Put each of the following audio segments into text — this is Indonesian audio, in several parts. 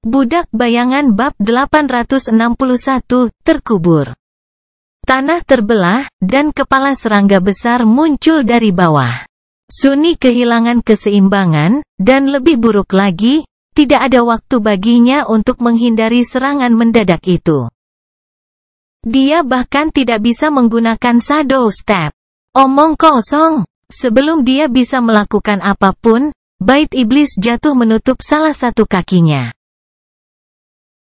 Budak Bayangan bab 861, terkubur. Tanah terbelah, dan kepala serangga besar muncul dari bawah. Sunni kehilangan keseimbangan, dan lebih buruk lagi, tidak ada waktu baginya untuk menghindari serangan mendadak itu. Dia bahkan tidak bisa menggunakan shadow step. Omong kosong. Sebelum dia bisa melakukan apapun, bait iblis jatuh menutup salah satu kakinya.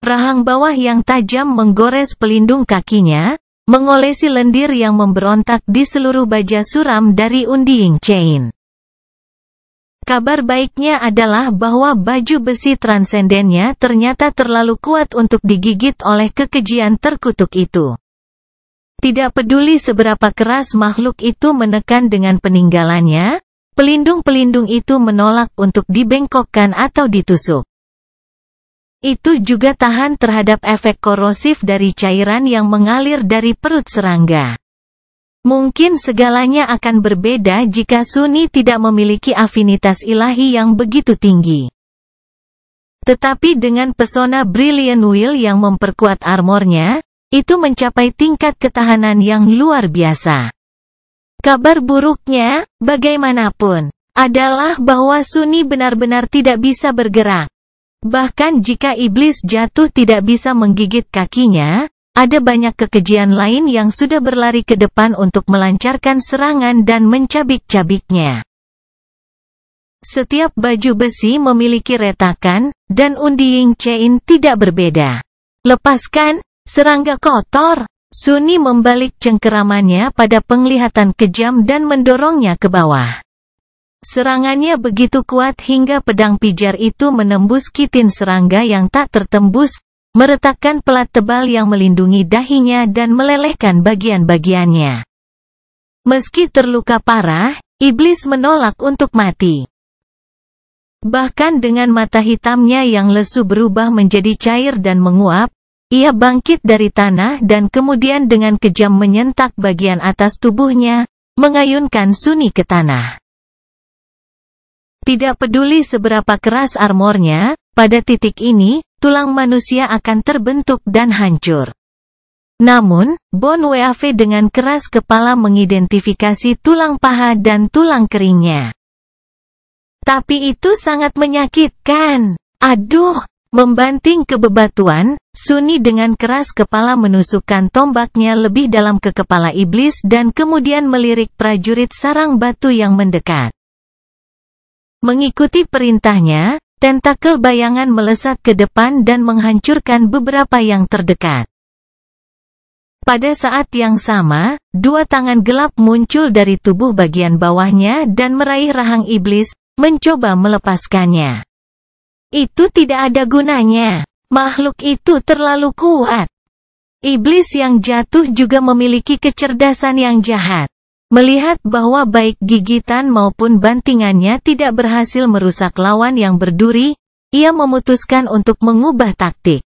Rahang bawah yang tajam menggores pelindung kakinya, mengolesi lendir yang memberontak di seluruh baja suram dari Undying Chain. Kabar baiknya adalah bahwa baju besi transendennya ternyata terlalu kuat untuk digigit oleh kekejian terkutuk itu. Tidak peduli seberapa keras makhluk itu menekan dengan peninggalannya, pelindung-pelindung itu menolak untuk dibengkokkan atau ditusuk. Itu juga tahan terhadap efek korosif dari cairan yang mengalir dari perut serangga. Mungkin segalanya akan berbeda jika Sunni tidak memiliki afinitas ilahi yang begitu tinggi. Tetapi dengan pesona Brilliant Wheel yang memperkuat armornya, itu mencapai tingkat ketahanan yang luar biasa. Kabar buruknya, bagaimanapun, adalah bahwa Sunni benar-benar tidak bisa bergerak. Bahkan jika iblis jatuh tidak bisa menggigit kakinya, ada banyak kekejian lain yang sudah berlari ke depan untuk melancarkan serangan dan mencabik-cabiknya. Setiap baju besi memiliki retakan, dan Undying Chain tidak berbeda. Lepaskan, serangga kotor! Sunni membalik cengkeramannya pada penglihatan kejam dan mendorongnya ke bawah. Serangannya begitu kuat hingga pedang pijar itu menembus kitin serangga yang tak tertembus, meretakkan pelat tebal yang melindungi dahinya dan melelehkan bagian-bagiannya. Meski terluka parah, iblis menolak untuk mati. Bahkan dengan mata hitamnya yang lesu berubah menjadi cair dan menguap, ia bangkit dari tanah dan kemudian dengan kejam menyentak bagian atas tubuhnya, mengayunkan Sunni ke tanah. Tidak peduli seberapa keras armornya, pada titik ini, tulang manusia akan terbentuk dan hancur. Namun, Bon Weave dengan keras kepala mengidentifikasi tulang paha dan tulang keringnya. Tapi itu sangat menyakitkan. Aduh! Membanting ke bebatuan, Sunni dengan keras kepala menusukkan tombaknya lebih dalam ke kepala iblis dan kemudian melirik prajurit sarang batu yang mendekat. Mengikuti perintahnya, tentakel bayangan melesat ke depan dan menghancurkan beberapa yang terdekat. Pada saat yang sama, dua tangan gelap muncul dari tubuh bagian bawahnya dan meraih rahang iblis, mencoba melepaskannya. Itu tidak ada gunanya. Makhluk itu terlalu kuat. Iblis yang jatuh juga memiliki kecerdasan yang jahat. Melihat bahwa baik gigitan maupun bantingannya tidak berhasil merusak lawan yang berduri, ia memutuskan untuk mengubah taktik.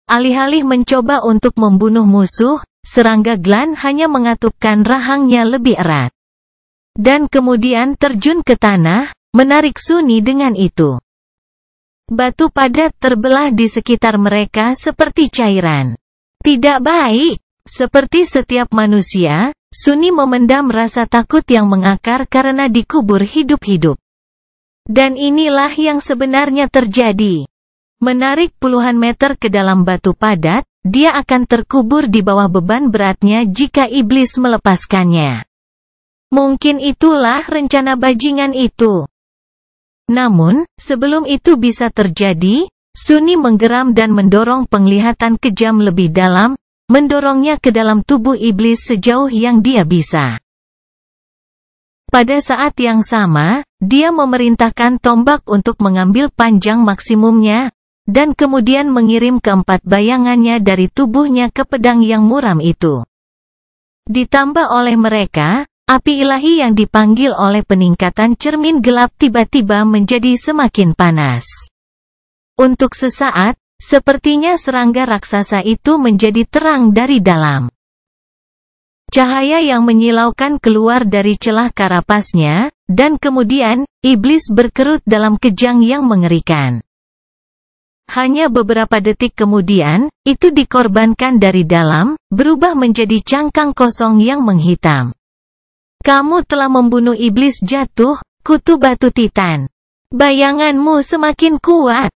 Alih-alih mencoba untuk membunuh musuh, serangga Glan hanya mengatupkan rahangnya lebih erat. Dan kemudian terjun ke tanah, menarik Sunni dengan itu. Batu padat terbelah di sekitar mereka seperti cairan. Tidak baik. Seperti setiap manusia, Sunni memendam rasa takut yang mengakar karena dikubur hidup-hidup. Dan inilah yang sebenarnya terjadi. Menarik puluhan meter ke dalam batu padat, dia akan terkubur di bawah beban beratnya jika iblis melepaskannya. Mungkin itulah rencana bajingan itu. Namun, sebelum itu bisa terjadi, Sunni menggeram dan mendorong penglihatan kejam lebih dalam, mendorongnya ke dalam tubuh iblis sejauh yang dia bisa. Pada saat yang sama, dia memerintahkan tombak untuk mengambil panjang maksimumnya, dan kemudian mengirim keempat bayangannya dari tubuhnya ke pedang yang muram itu. Ditambah oleh mereka, api ilahi yang dipanggil oleh peningkatan cermin gelap tiba-tiba menjadi semakin panas. Untuk sesaat, sepertinya serangga raksasa itu menjadi terang dari dalam. Cahaya yang menyilaukan keluar dari celah karapasnya, dan kemudian, iblis berkerut dalam kejang yang mengerikan. Hanya beberapa detik kemudian, itu dikorbankan dari dalam, berubah menjadi cangkang kosong yang menghitam. Kamu telah membunuh iblis jatuh, kutu batu Titan. Bayanganmu semakin kuat.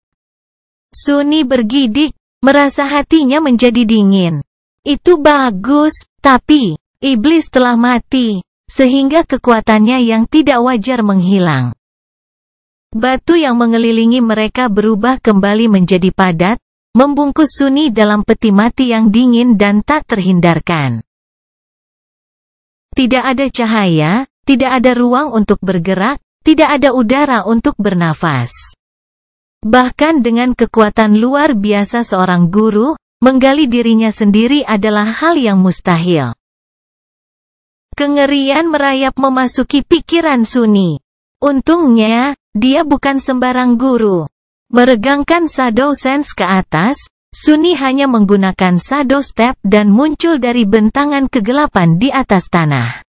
Sunni bergidik, merasa hatinya menjadi dingin. Itu bagus, tapi iblis telah mati, sehingga kekuatannya yang tidak wajar menghilang. Batu yang mengelilingi mereka berubah kembali menjadi padat, membungkus Sunni dalam peti mati yang dingin dan tak terhindarkan. Tidak ada cahaya, tidak ada ruang untuk bergerak, tidak ada udara untuk bernafas. Bahkan dengan kekuatan luar biasa seorang guru, menggali dirinya sendiri adalah hal yang mustahil. Kengerian merayap memasuki pikiran Sunni. Untungnya, dia bukan sembarang guru. Meregangkan Shadow Sense ke atas, Sunni hanya menggunakan Shadow Step dan muncul dari bentangan kegelapan di atas tanah.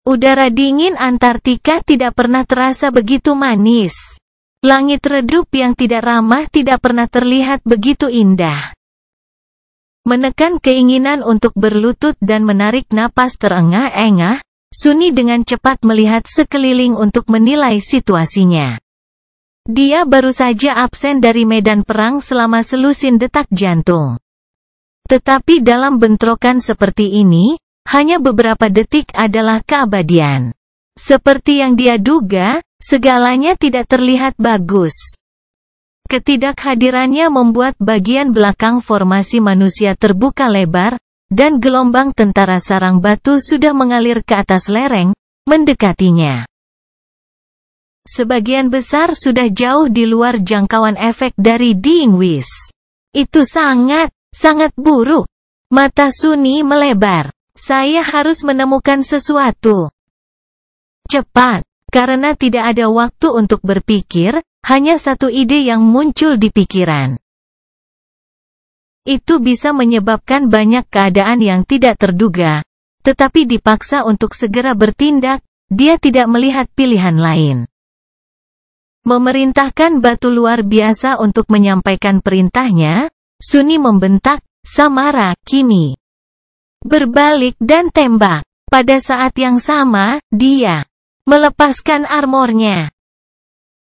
Udara dingin Antartika tidak pernah terasa begitu manis. Langit redup yang tidak ramah tidak pernah terlihat begitu indah. Menekan keinginan untuk berlutut dan menarik napas terengah-engah, Sunni dengan cepat melihat sekeliling untuk menilai situasinya. Dia baru saja absen dari medan perang selama selusin detak jantung. Tetapi dalam bentrokan seperti ini, hanya beberapa detik adalah keabadian. Seperti yang dia duga, segalanya tidak terlihat bagus. Ketidakhadirannya membuat bagian belakang formasi manusia terbuka lebar, dan gelombang tentara sarang batu sudah mengalir ke atas lereng, mendekatinya. Sebagian besar sudah jauh di luar jangkauan efek dari Dying Wish. Itu sangat buruk. Mata Sunni melebar. Saya harus menemukan sesuatu. Cepat, karena tidak ada waktu untuk berpikir, hanya satu ide yang muncul di pikiran. Itu bisa menyebabkan banyak keadaan yang tidak terduga, tetapi dipaksa untuk segera bertindak, dia tidak melihat pilihan lain. Memerintahkan batu luar biasa untuk menyampaikan perintahnya, Sunni membentak, "Samara, Kimi. Berbalik dan tembak." Pada saat yang sama, dia melepaskan armornya.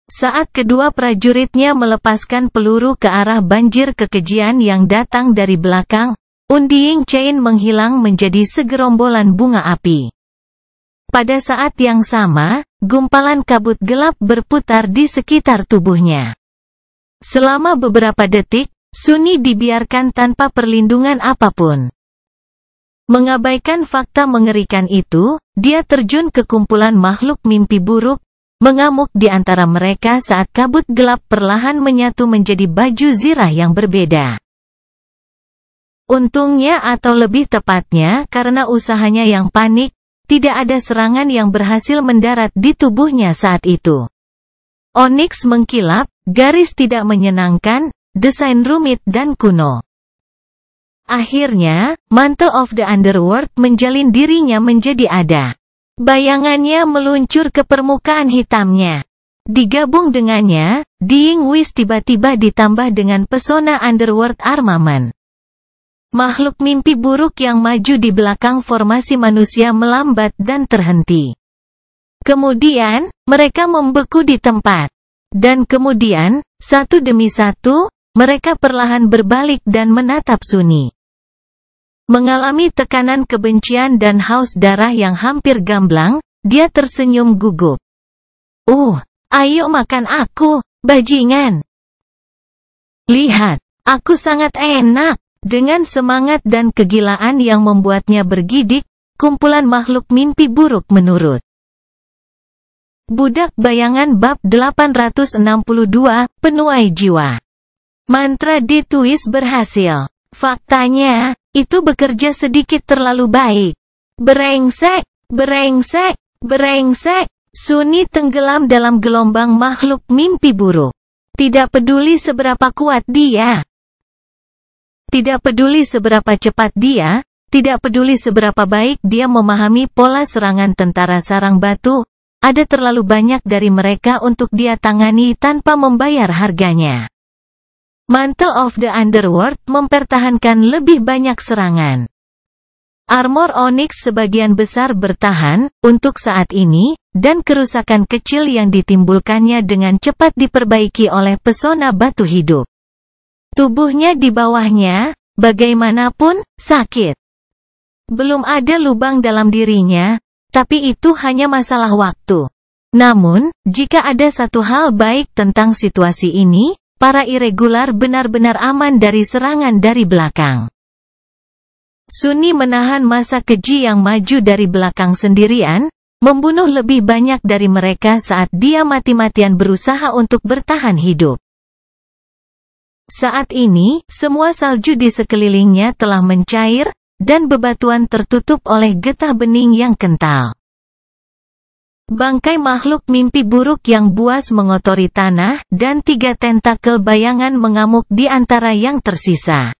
Saat kedua prajuritnya melepaskan peluru ke arah banjir kekejian yang datang dari belakang, Undying Chain menghilang menjadi segerombolan bunga api. Pada saat yang sama, gumpalan kabut gelap berputar di sekitar tubuhnya. Selama beberapa detik, Sunni dibiarkan tanpa perlindungan apapun. Mengabaikan fakta mengerikan itu, dia terjun ke kumpulan makhluk mimpi buruk, mengamuk di antara mereka saat kabut gelap perlahan menyatu menjadi baju zirah yang berbeda. Untungnya atau lebih tepatnya karena usahanya yang panik, tidak ada serangan yang berhasil mendarat di tubuhnya saat itu. Onyx mengkilap, garis tidak menyenangkan, desain rumit dan kuno. Akhirnya, Mantle of the Underworld menjalin dirinya menjadi ada. Bayangannya meluncur ke permukaan hitamnya. Digabung dengannya, Dying Wish tiba-tiba ditambah dengan pesona Underworld Armament. Makhluk mimpi buruk yang maju di belakang formasi manusia melambat dan terhenti. Kemudian, mereka membeku di tempat. Dan kemudian, satu demi satu, mereka perlahan berbalik dan menatap Sunni. Mengalami tekanan kebencian dan haus darah yang hampir gamblang, dia tersenyum gugup. Ayo makan aku, bajingan. Lihat, aku sangat enak. Dengan semangat dan kegilaan yang membuatnya bergidik, kumpulan makhluk mimpi buruk menurut. Budak Bayangan bab 862, Penuai Jiwa. Mantra ditwist berhasil. Faktanya, itu bekerja sedikit terlalu baik. Brengsek, brengsek, brengsek. Sunni tenggelam dalam gelombang makhluk mimpi buruk. Tidak peduli seberapa kuat dia. Tidak peduli seberapa cepat dia, tidak peduli seberapa baik dia memahami pola serangan tentara sarang batu, ada terlalu banyak dari mereka untuk dia tangani tanpa membayar harganya. Mantle of the Underworld mempertahankan lebih banyak serangan. Armor Onyx sebagian besar bertahan, untuk saat ini, dan kerusakan kecil yang ditimbulkannya dengan cepat diperbaiki oleh pesona batu hidup. Tubuhnya di bawahnya, bagaimanapun, sakit. Belum ada lubang dalam dirinya, tapi itu hanya masalah waktu. Namun, jika ada satu hal baik tentang situasi ini, para irregular benar-benar aman dari serangan dari belakang. Sunni menahan masa keji yang maju dari belakang sendirian, membunuh lebih banyak dari mereka saat dia mati-matian berusaha untuk bertahan hidup. Saat ini, semua salju di sekelilingnya telah mencair, dan bebatuan tertutup oleh getah bening yang kental. Bangkai makhluk mimpi buruk yang buas mengotori tanah, dan 3 tentakel bayangan mengamuk di antara yang tersisa.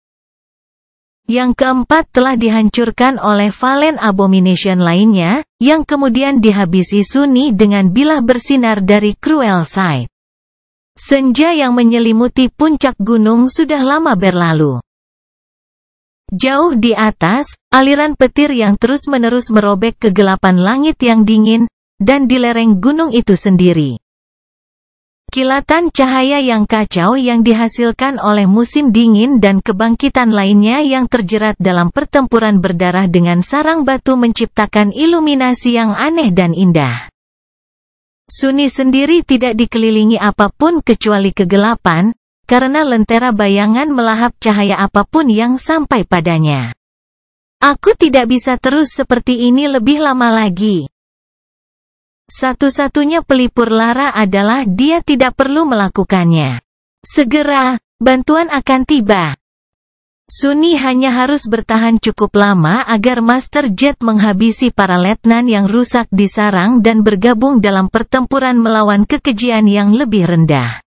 Yang keempat telah dihancurkan oleh Fallen Abomination lainnya, yang kemudian dihabisi Sunni dengan bilah bersinar dari Cruel Sight. Senja yang menyelimuti puncak gunung sudah lama berlalu. Jauh di atas, aliran petir yang terus-menerus merobek kegelapan langit yang dingin, dan di lereng gunung itu sendiri. Kilatan cahaya yang kacau yang dihasilkan oleh musim dingin dan kebangkitan lainnya yang terjerat dalam pertempuran berdarah dengan sarang batu menciptakan iluminasi yang aneh dan indah. Sunni sendiri tidak dikelilingi apapun kecuali kegelapan, karena lentera bayangan melahap cahaya apapun yang sampai padanya. Aku tidak bisa terus seperti ini lebih lama lagi. Satu-satunya pelipur lara adalah dia tidak perlu melakukannya. Segera, bantuan akan tiba. Sunni hanya harus bertahan cukup lama agar Master Jet menghabisi para letnan yang rusak di sarang dan bergabung dalam pertempuran melawan kekejian yang lebih rendah.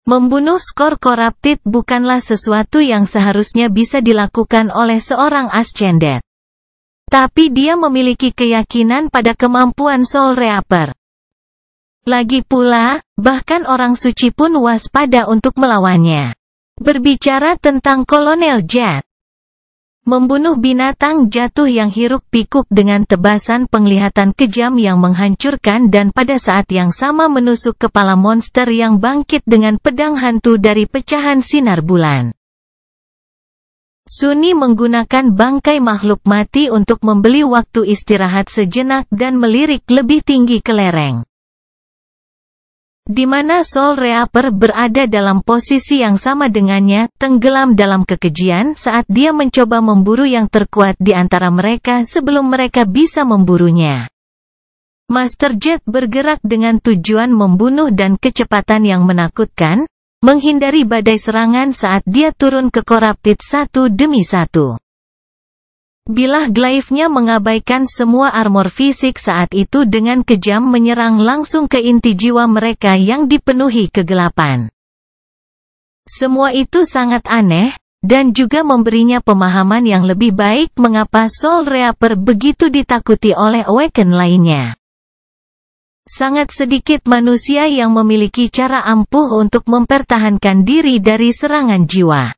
Membunuh skor corrupted bukanlah sesuatu yang seharusnya bisa dilakukan oleh seorang Ascended. Tapi dia memiliki keyakinan pada kemampuan Soul Reaper. Lagi pula, bahkan orang suci pun waspada untuk melawannya. Berbicara tentang Kolonel Jet. Membunuh binatang jatuh yang hiruk-pikuk dengan tebasan penglihatan kejam yang menghancurkan dan pada saat yang sama menusuk kepala monster yang bangkit dengan pedang hantu dari pecahan sinar bulan. Sunni menggunakan bangkai makhluk mati untuk membeli waktu istirahat sejenak dan melirik lebih tinggi ke lereng. Di mana Soul Reaper berada dalam posisi yang sama dengannya, tenggelam dalam kekejian saat dia mencoba memburu yang terkuat di antara mereka sebelum mereka bisa memburunya. Master Jet bergerak dengan tujuan membunuh dan kecepatan yang menakutkan, menghindari badai serangan saat dia turun ke Corrupted satu demi satu. Bilah glaive-nya mengabaikan semua armor fisik saat itu dengan kejam menyerang langsung ke inti jiwa mereka yang dipenuhi kegelapan. Semua itu sangat aneh, dan juga memberinya pemahaman yang lebih baik mengapa Soul Reaper begitu ditakuti oleh Awaken lainnya. Sangat sedikit manusia yang memiliki cara ampuh untuk mempertahankan diri dari serangan jiwa.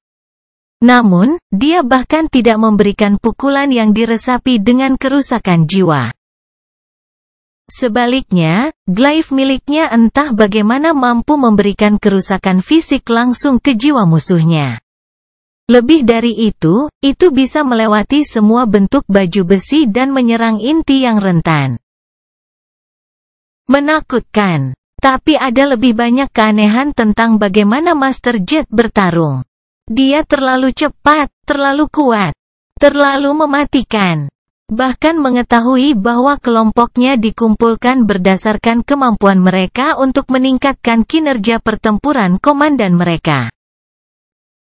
Namun, dia bahkan tidak memberikan pukulan yang diresapi dengan kerusakan jiwa. Sebaliknya, glaive miliknya entah bagaimana mampu memberikan kerusakan fisik langsung ke jiwa musuhnya. Lebih dari itu bisa melewati semua bentuk baju besi dan menyerang inti yang rentan. Menakutkan. Tapi ada lebih banyak keanehan tentang bagaimana Master Jet bertarung. Dia terlalu cepat, terlalu kuat, terlalu mematikan. Bahkan mengetahui bahwa kelompoknya dikumpulkan berdasarkan kemampuan mereka untuk meningkatkan kinerja pertempuran komandan mereka.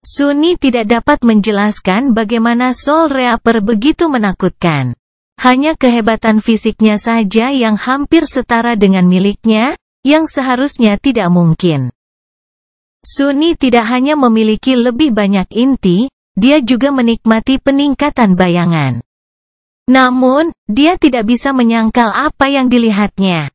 Sunni tidak dapat menjelaskan bagaimana Soul Reaper begitu menakutkan. Hanya kehebatan fisiknya saja yang hampir setara dengan miliknya, yang seharusnya tidak mungkin. Sunni tidak hanya memiliki lebih banyak inti, dia juga menikmati peningkatan bayangan. Namun, dia tidak bisa menyangkal apa yang dilihatnya.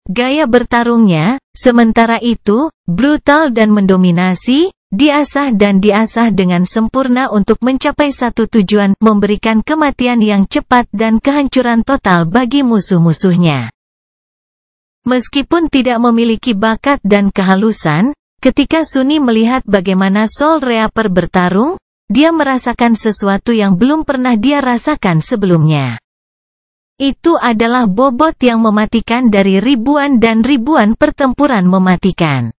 Gaya bertarungnya, sementara itu, brutal dan mendominasi, diasah dan diasah dengan sempurna untuk mencapai satu tujuan, memberikan kematian yang cepat dan kehancuran total bagi musuh-musuhnya. Meskipun tidak memiliki bakat dan kehalusan, ketika Sunny melihat bagaimana Soul Reaper bertarung, dia merasakan sesuatu yang belum pernah dia rasakan sebelumnya. Itu adalah bobot yang mematikan dari ribuan dan ribuan pertempuran mematikan.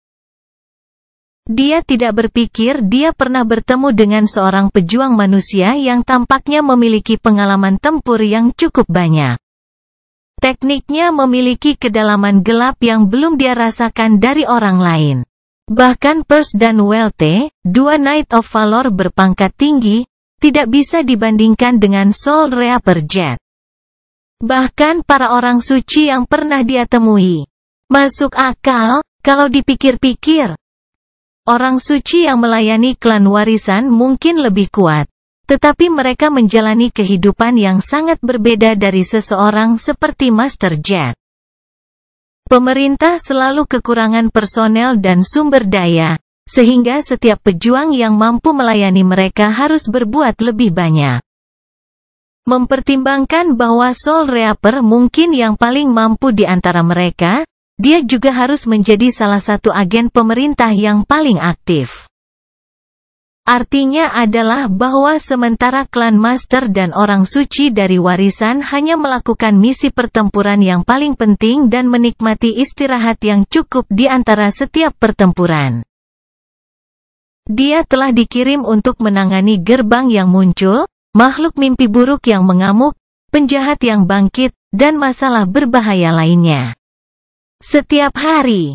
Dia tidak berpikir dia pernah bertemu dengan seorang pejuang manusia yang tampaknya memiliki pengalaman tempur yang cukup banyak. Tekniknya memiliki kedalaman gelap yang belum dia rasakan dari orang lain. Bahkan Perse dan Welte, dua Knight of Valor berpangkat tinggi, tidak bisa dibandingkan dengan Soul Reaper Jet. Bahkan para orang suci yang pernah dia temui. Masuk akal, kalau dipikir-pikir. Orang suci yang melayani klan warisan mungkin lebih kuat. Tetapi mereka menjalani kehidupan yang sangat berbeda dari seseorang seperti Master Jet. Pemerintah selalu kekurangan personel dan sumber daya, sehingga setiap pejuang yang mampu melayani mereka harus berbuat lebih banyak. Mempertimbangkan bahwa Soul Reaper mungkin yang paling mampu di antara mereka, dia juga harus menjadi salah satu agen pemerintah yang paling aktif. Artinya adalah bahwa sementara klan Master dan orang suci dari warisan hanya melakukan misi pertempuran yang paling penting dan menikmati istirahat yang cukup di antara setiap pertempuran. Dia telah dikirim untuk menangani gerbang yang muncul, makhluk mimpi buruk yang mengamuk, penjahat yang bangkit, dan masalah berbahaya lainnya. Setiap hari.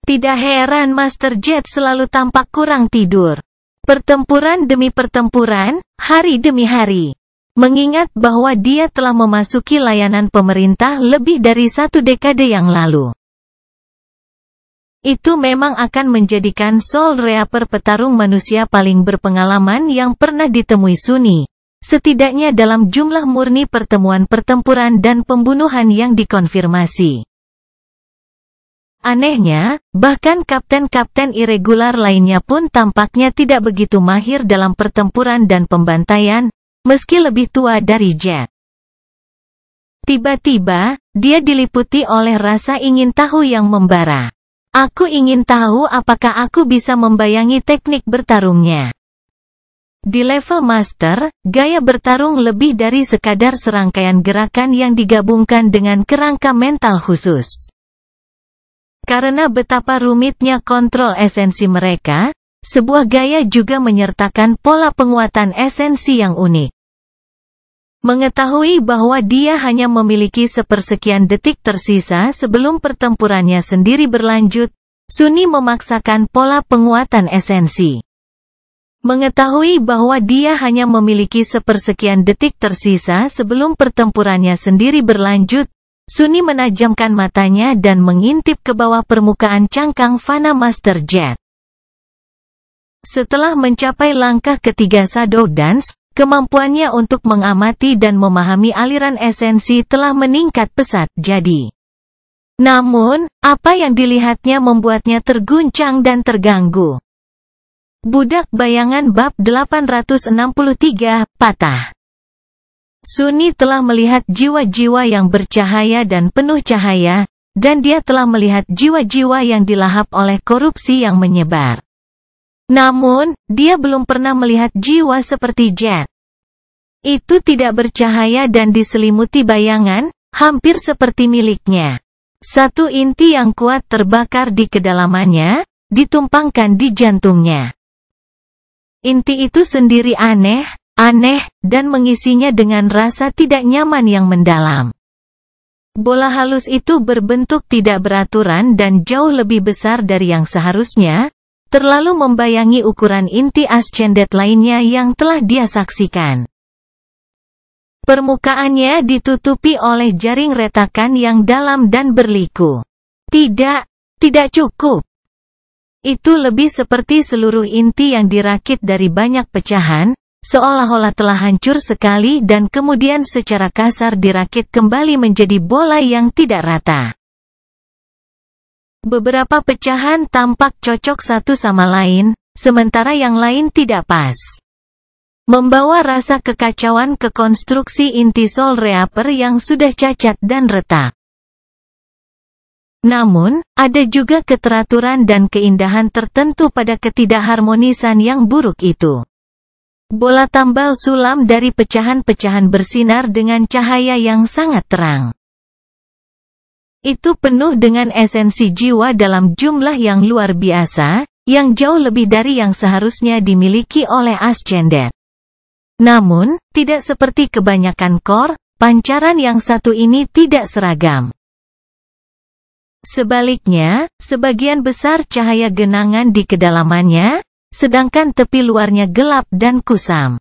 Tidak heran Master Jet selalu tampak kurang tidur. Pertempuran demi pertempuran, hari demi hari. Mengingat bahwa dia telah memasuki layanan pemerintah lebih dari 1 dekade yang lalu. Itu memang akan menjadikan Soul Reaper petarung manusia paling berpengalaman yang pernah ditemui Sunny. Setidaknya dalam jumlah murni pertemuan pertempuran dan pembunuhan yang dikonfirmasi. Anehnya, bahkan kapten-kapten irregular lainnya pun tampaknya tidak begitu mahir dalam pertempuran dan pembantaian, meski lebih tua dari Jet. Tiba-tiba, dia diliputi oleh rasa ingin tahu yang membara. Aku ingin tahu apakah aku bisa membayangi teknik bertarungnya. Di level Master, gaya bertarung lebih dari sekadar serangkaian gerakan yang digabungkan dengan kerangka mental khusus. Karena betapa rumitnya kontrol esensi mereka, sebuah gaya juga menyertakan pola penguatan esensi yang unik. Mengetahui bahwa dia hanya memiliki sepersekian detik tersisa sebelum pertempurannya sendiri berlanjut, Sunny memaksakan pola penguatan esensi. Mengetahui bahwa dia hanya memiliki sepersekian detik tersisa sebelum pertempurannya sendiri berlanjut, Sunny menajamkan matanya dan mengintip ke bawah permukaan cangkang fana Master Jet. Setelah mencapai langkah ketiga Shadow Dance, kemampuannya untuk mengamati dan memahami aliran esensi telah meningkat pesat jadi. Namun, apa yang dilihatnya membuatnya terguncang dan terganggu. Budak Bayangan Bab 863, Patah. Sunny telah melihat jiwa-jiwa yang bercahaya dan penuh cahaya, dan dia telah melihat jiwa-jiwa yang dilahap oleh korupsi yang menyebar. Namun, dia belum pernah melihat jiwa seperti Jet. Itu tidak bercahaya dan diselimuti bayangan, hampir seperti miliknya. Satu inti yang kuat terbakar di kedalamannya, ditumpangkan di jantungnya. Inti itu sendiri aneh, dan mengisinya dengan rasa tidak nyaman yang mendalam. Bola halus itu berbentuk tidak beraturan dan jauh lebih besar dari yang seharusnya, terlalu membayangi ukuran inti ascendet lainnya yang telah dia saksikan. Permukaannya ditutupi oleh jaring retakan yang dalam dan berliku. Tidak cukup. Itu lebih seperti seluruh inti yang dirakit dari banyak pecahan, seolah-olah telah hancur sekali dan kemudian secara kasar dirakit kembali menjadi bola yang tidak rata. Beberapa pecahan tampak cocok satu sama lain, sementara yang lain tidak pas. Membawa rasa kekacauan ke konstruksi inti Soul Reaper yang sudah cacat dan retak. Namun, ada juga keteraturan dan keindahan tertentu pada ketidakharmonisan yang buruk itu. Bola tambal sulam dari pecahan-pecahan bersinar dengan cahaya yang sangat terang. Itu penuh dengan esensi jiwa dalam jumlah yang luar biasa, yang jauh lebih dari yang seharusnya dimiliki oleh Ascended. Namun, tidak seperti kebanyakan core, pancaran yang satu ini tidak seragam. Sebaliknya, sebagian besar cahaya genangan di kedalamannya, sedangkan tepi luarnya gelap dan kusam.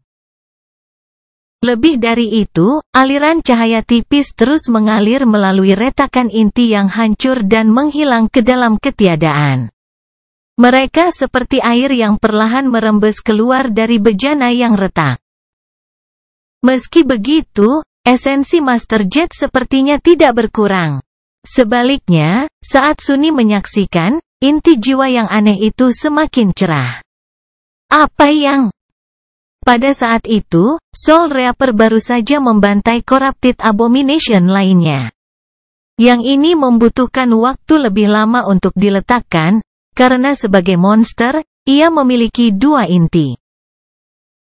Lebih dari itu, aliran cahaya tipis terus mengalir melalui retakan inti yang hancur dan menghilang ke dalam ketiadaan. Mereka seperti air yang perlahan merembes keluar dari bejana yang retak. Meski begitu, esensi Master Jet sepertinya tidak berkurang. Sebaliknya, saat Sunny menyaksikan, inti jiwa yang aneh itu semakin cerah. Apa yang? Pada saat itu, Soul Reaper baru saja membantai Corrupted Abomination lainnya. Yang ini membutuhkan waktu lebih lama untuk diletakkan, karena sebagai monster, ia memiliki dua inti.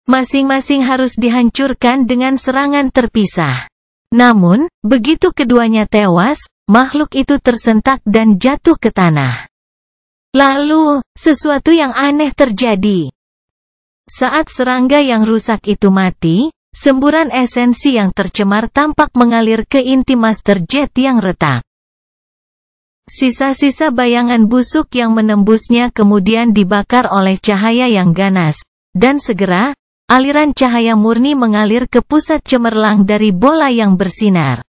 Masing-masing harus dihancurkan dengan serangan terpisah. Namun, begitu keduanya tewas, makhluk itu tersentak dan jatuh ke tanah. Lalu, sesuatu yang aneh terjadi. Saat serangga yang rusak itu mati, semburan esensi yang tercemar tampak mengalir ke inti Master Jet yang retak. Sisa-sisa bayangan busuk yang menembusnya kemudian dibakar oleh cahaya yang ganas, dan segera, aliran cahaya murni mengalir ke pusat cemerlang dari bola yang bersinar.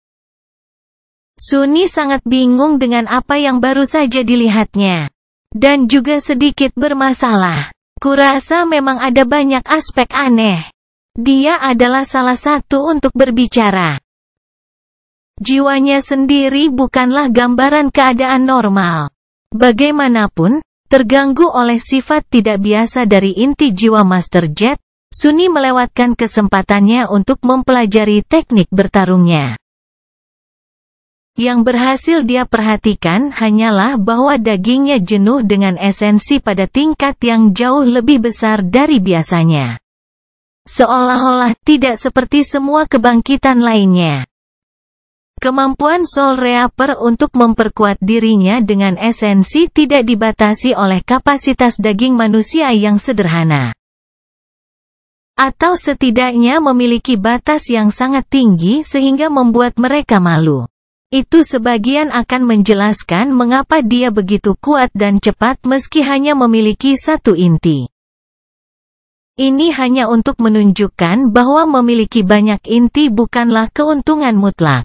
Sunny sangat bingung dengan apa yang baru saja dilihatnya. Dan juga sedikit bermasalah. Kurasa memang ada banyak aspek aneh. Dia adalah salah satu untuk berbicara. Jiwanya sendiri bukanlah gambaran keadaan normal. Bagaimanapun, terganggu oleh sifat tidak biasa dari inti jiwa Master Jet, Sunny melewatkan kesempatannya untuk mempelajari teknik bertarungnya. Yang berhasil dia perhatikan hanyalah bahwa dagingnya jenuh dengan esensi pada tingkat yang jauh lebih besar dari biasanya. Seolah-olah tidak seperti semua kebangkitan lainnya. Kemampuan Soul Reaper untuk memperkuat dirinya dengan esensi tidak dibatasi oleh kapasitas daging manusia yang sederhana. Atau setidaknya memiliki batas yang sangat tinggi sehingga membuat mereka malu. Itu sebagian akan menjelaskan mengapa dia begitu kuat dan cepat meski hanya memiliki satu inti. Ini hanya untuk menunjukkan bahwa memiliki banyak inti bukanlah keuntungan mutlak.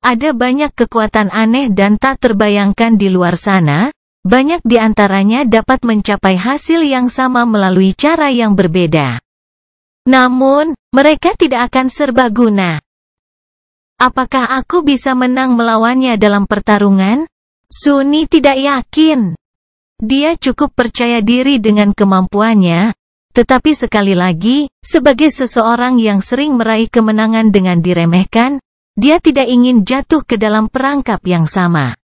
Ada banyak kekuatan aneh dan tak terbayangkan di luar sana, banyak di antaranya dapat mencapai hasil yang sama melalui cara yang berbeda. Namun, mereka tidak akan serbaguna. Apakah aku bisa menang melawannya dalam pertarungan? Sunny tidak yakin. Dia cukup percaya diri dengan kemampuannya, tetapi sekali lagi, sebagai seseorang yang sering meraih kemenangan dengan diremehkan, dia tidak ingin jatuh ke dalam perangkap yang sama.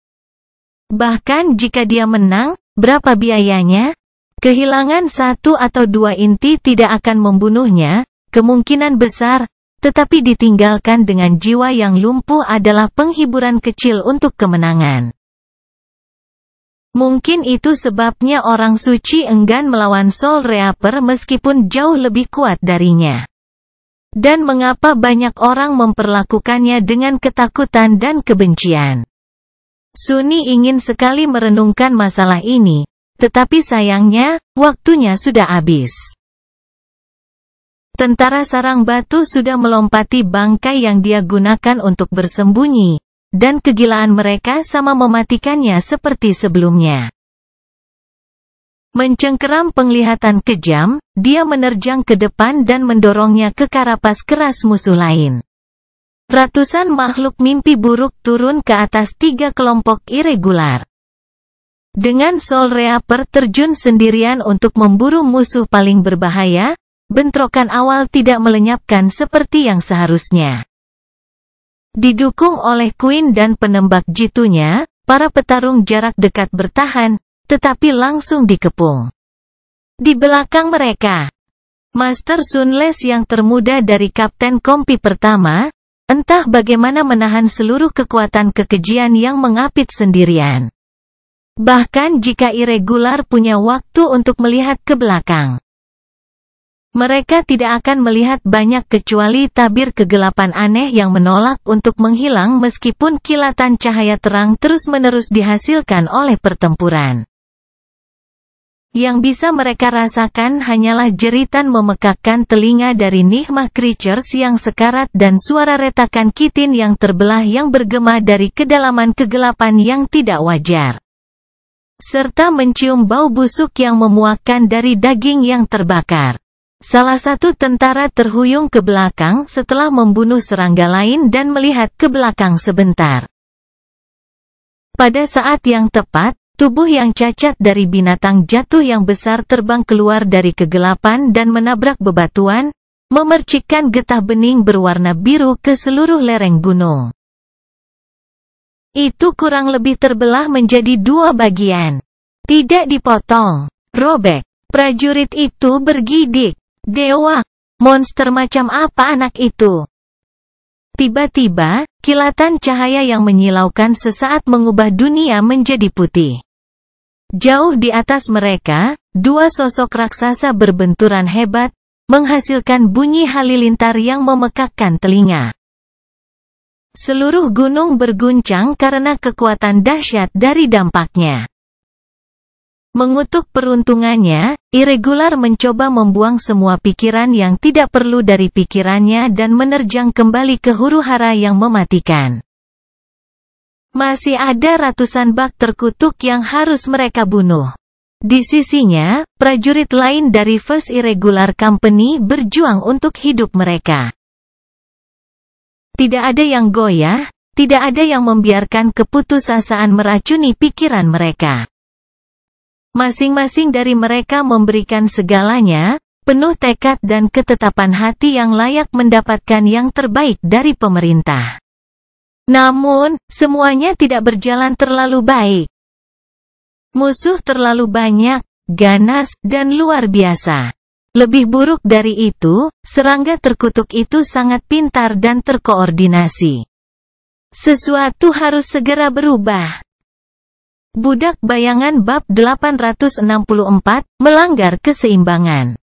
Bahkan jika dia menang, berapa biayanya? Kehilangan satu atau dua inti tidak akan membunuhnya, kemungkinan besar, tetapi ditinggalkan dengan jiwa yang lumpuh adalah penghiburan kecil untuk kemenangan. Mungkin itu sebabnya orang suci enggan melawan Soul Reaper meskipun jauh lebih kuat darinya. Dan mengapa banyak orang memperlakukannya dengan ketakutan dan kebencian. Sunny ingin sekali merenungkan masalah ini, tetapi sayangnya, waktunya sudah habis. Tentara sarang batu sudah melompati bangkai yang dia gunakan untuk bersembunyi, dan kegilaan mereka sama mematikannya seperti sebelumnya. Mencengkeram penglihatan kejam, dia menerjang ke depan dan mendorongnya ke karapas keras musuh lain. Ratusan makhluk mimpi buruk turun ke atas 3 kelompok irregular. Dengan Soul Reaper terjun sendirian untuk memburu musuh paling berbahaya, bentrokan awal tidak melenyapkan seperti yang seharusnya. Didukung oleh Queen dan penembak jitunya, para petarung jarak dekat bertahan, tetapi langsung dikepung. Di belakang mereka, Master Sunless yang termuda dari Kapten Kompi pertama, entah bagaimana menahan seluruh kekuatan kekejian yang mengapit sendirian. Bahkan jika irregular punya waktu untuk melihat ke belakang, mereka tidak akan melihat banyak kecuali tabir kegelapan aneh yang menolak untuk menghilang meskipun kilatan cahaya terang terus-menerus dihasilkan oleh pertempuran. Yang bisa mereka rasakan hanyalah jeritan memekakkan telinga dari Nigma Creatures yang sekarat dan suara retakan kitin yang terbelah yang bergema dari kedalaman kegelapan yang tidak wajar. Serta mencium bau busuk yang memuakkan dari daging yang terbakar. Salah satu tentara terhuyung ke belakang setelah membunuh serangga lain dan melihat ke belakang sebentar. Pada saat yang tepat, tubuh yang cacat dari binatang jatuh yang besar terbang keluar dari kegelapan dan menabrak bebatuan, memercikkan getah bening berwarna biru ke seluruh lereng gunung. Itu kurang lebih terbelah menjadi 2 bagian. Tidak dipotong, robek. Prajurit itu bergidik. Dewa, monster macam apa anak itu? Tiba-tiba, kilatan cahaya yang menyilaukan sesaat mengubah dunia menjadi putih. Jauh di atas mereka, 2 sosok raksasa berbenturan hebat, menghasilkan bunyi halilintar yang memekakkan telinga. Seluruh gunung berguncang karena kekuatan dahsyat dari dampaknya. Mengutuk peruntungannya, irregular mencoba membuang semua pikiran yang tidak perlu dari pikirannya dan menerjang kembali ke huru-hara yang mematikan. Masih ada ratusan bak terkutuk yang harus mereka bunuh. Di sisinya, prajurit lain dari First Irregular Company berjuang untuk hidup mereka. Tidak ada yang goyah, tidak ada yang membiarkan keputusasaan meracuni pikiran mereka. Masing-masing dari mereka memberikan segalanya, penuh tekad dan ketetapan hati yang layak mendapatkan yang terbaik dari pemerintah. Namun, semuanya tidak berjalan terlalu baik. Musuh terlalu banyak, ganas, dan luar biasa. Lebih buruk dari itu, serangga terkutuk itu sangat pintar dan terkoordinasi. Sesuatu harus segera berubah. Budak Bayangan bab 864, melanggar keseimbangan.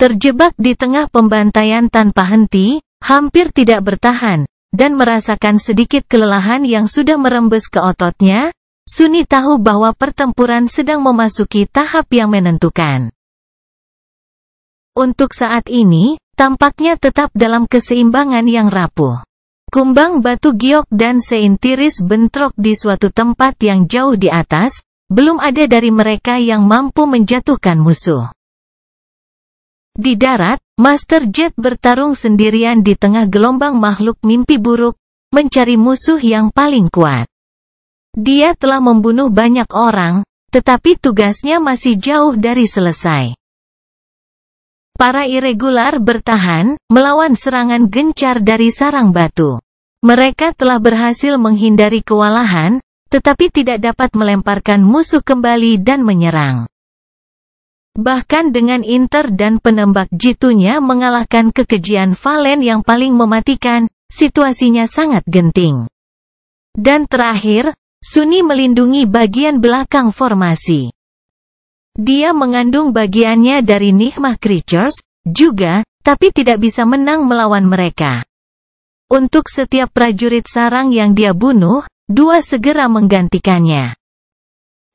Terjebak di tengah pembantaian tanpa henti, hampir tidak bertahan, dan merasakan sedikit kelelahan yang sudah merembes ke ototnya, Sunny tahu bahwa pertempuran sedang memasuki tahap yang menentukan. Untuk saat ini, tampaknya tetap dalam keseimbangan yang rapuh. Kumbang batu giok dan Seintiris bentrok di suatu tempat yang jauh di atas, belum ada dari mereka yang mampu menjatuhkan musuh. Di darat, Master Jet bertarung sendirian di tengah gelombang makhluk mimpi buruk, mencari musuh yang paling kuat. Dia telah membunuh banyak orang, tetapi tugasnya masih jauh dari selesai. Para irregular bertahan, melawan serangan gencar dari sarang batu. Mereka telah berhasil menghindari kewalahan, tetapi tidak dapat melemparkan musuh kembali dan menyerang. Bahkan dengan Inter dan penembak jitunya mengalahkan kekejian Valen yang paling mematikan, situasinya sangat genting. Dan terakhir, Sunny melindungi bagian belakang formasi. Dia mengandung bagiannya dari Nigma Creatures, juga, tapi tidak bisa menang melawan mereka. Untuk setiap prajurit sarang yang dia bunuh, 2 segera menggantikannya.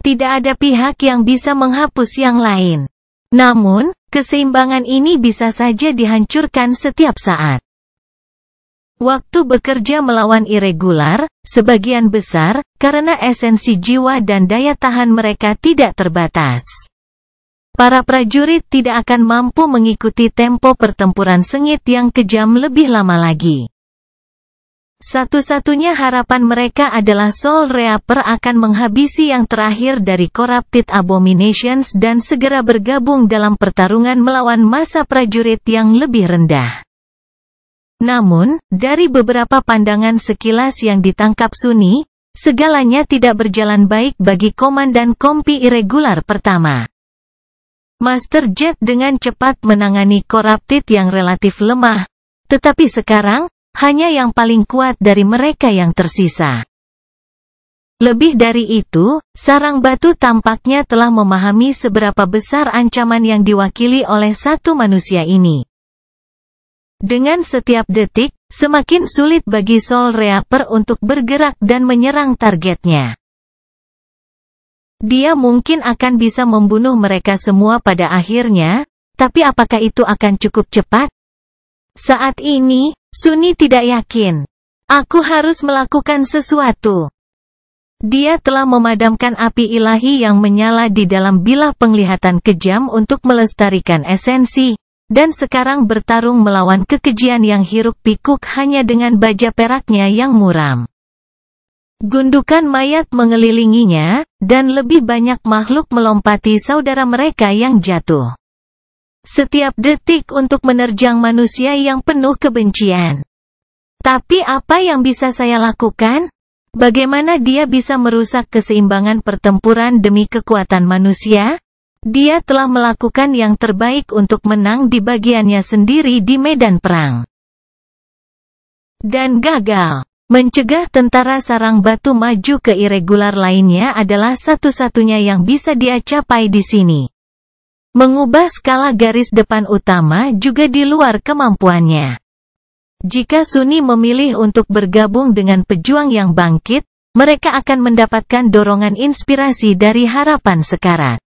Tidak ada pihak yang bisa menghapus yang lain. Namun, keseimbangan ini bisa saja dihancurkan setiap saat. Waktu bekerja melawan irregular, sebagian besar, karena esensi jiwa dan daya tahan mereka tidak terbatas. Para prajurit tidak akan mampu mengikuti tempo pertempuran sengit yang kejam lebih lama lagi. Satu-satunya harapan mereka adalah Soul Reaper akan menghabisi yang terakhir dari Corrupted Abominations dan segera bergabung dalam pertarungan melawan massa prajurit yang lebih rendah. Namun, dari beberapa pandangan sekilas yang ditangkap Sunni, segalanya tidak berjalan baik bagi Komandan Kompi Irregular pertama. Master Jet dengan cepat menangani Corrupted yang relatif lemah, tetapi sekarang, hanya yang paling kuat dari mereka yang tersisa. Lebih dari itu, sarang batu tampaknya telah memahami seberapa besar ancaman yang diwakili oleh satu manusia ini. Dengan setiap detik, semakin sulit bagi Soul Reaper untuk bergerak dan menyerang targetnya. Dia mungkin akan bisa membunuh mereka semua pada akhirnya, tapi apakah itu akan cukup cepat? Saat ini, Sunni tidak yakin. Aku harus melakukan sesuatu. Dia telah memadamkan api ilahi yang menyala di dalam bilah penglihatan kejam untuk melestarikan esensi, dan sekarang bertarung melawan kekejian yang hiruk-pikuk hanya dengan baja peraknya yang muram. Gundukan mayat mengelilinginya, dan lebih banyak makhluk melompati saudara mereka yang jatuh. Setiap detik untuk menerjang manusia yang penuh kebencian. Tapi apa yang bisa saya lakukan? Bagaimana dia bisa merusak keseimbangan pertempuran demi kekuatan manusia? Dia telah melakukan yang terbaik untuk menang di bagiannya sendiri di medan perang. Dan gagal. Mencegah tentara sarang batu maju ke irregular lainnya adalah satu-satunya yang bisa dia capai di sini. Mengubah skala garis depan utama juga di luar kemampuannya. Jika Sunni memilih untuk bergabung dengan pejuang yang bangkit, mereka akan mendapatkan dorongan inspirasi dari harapan sekarat.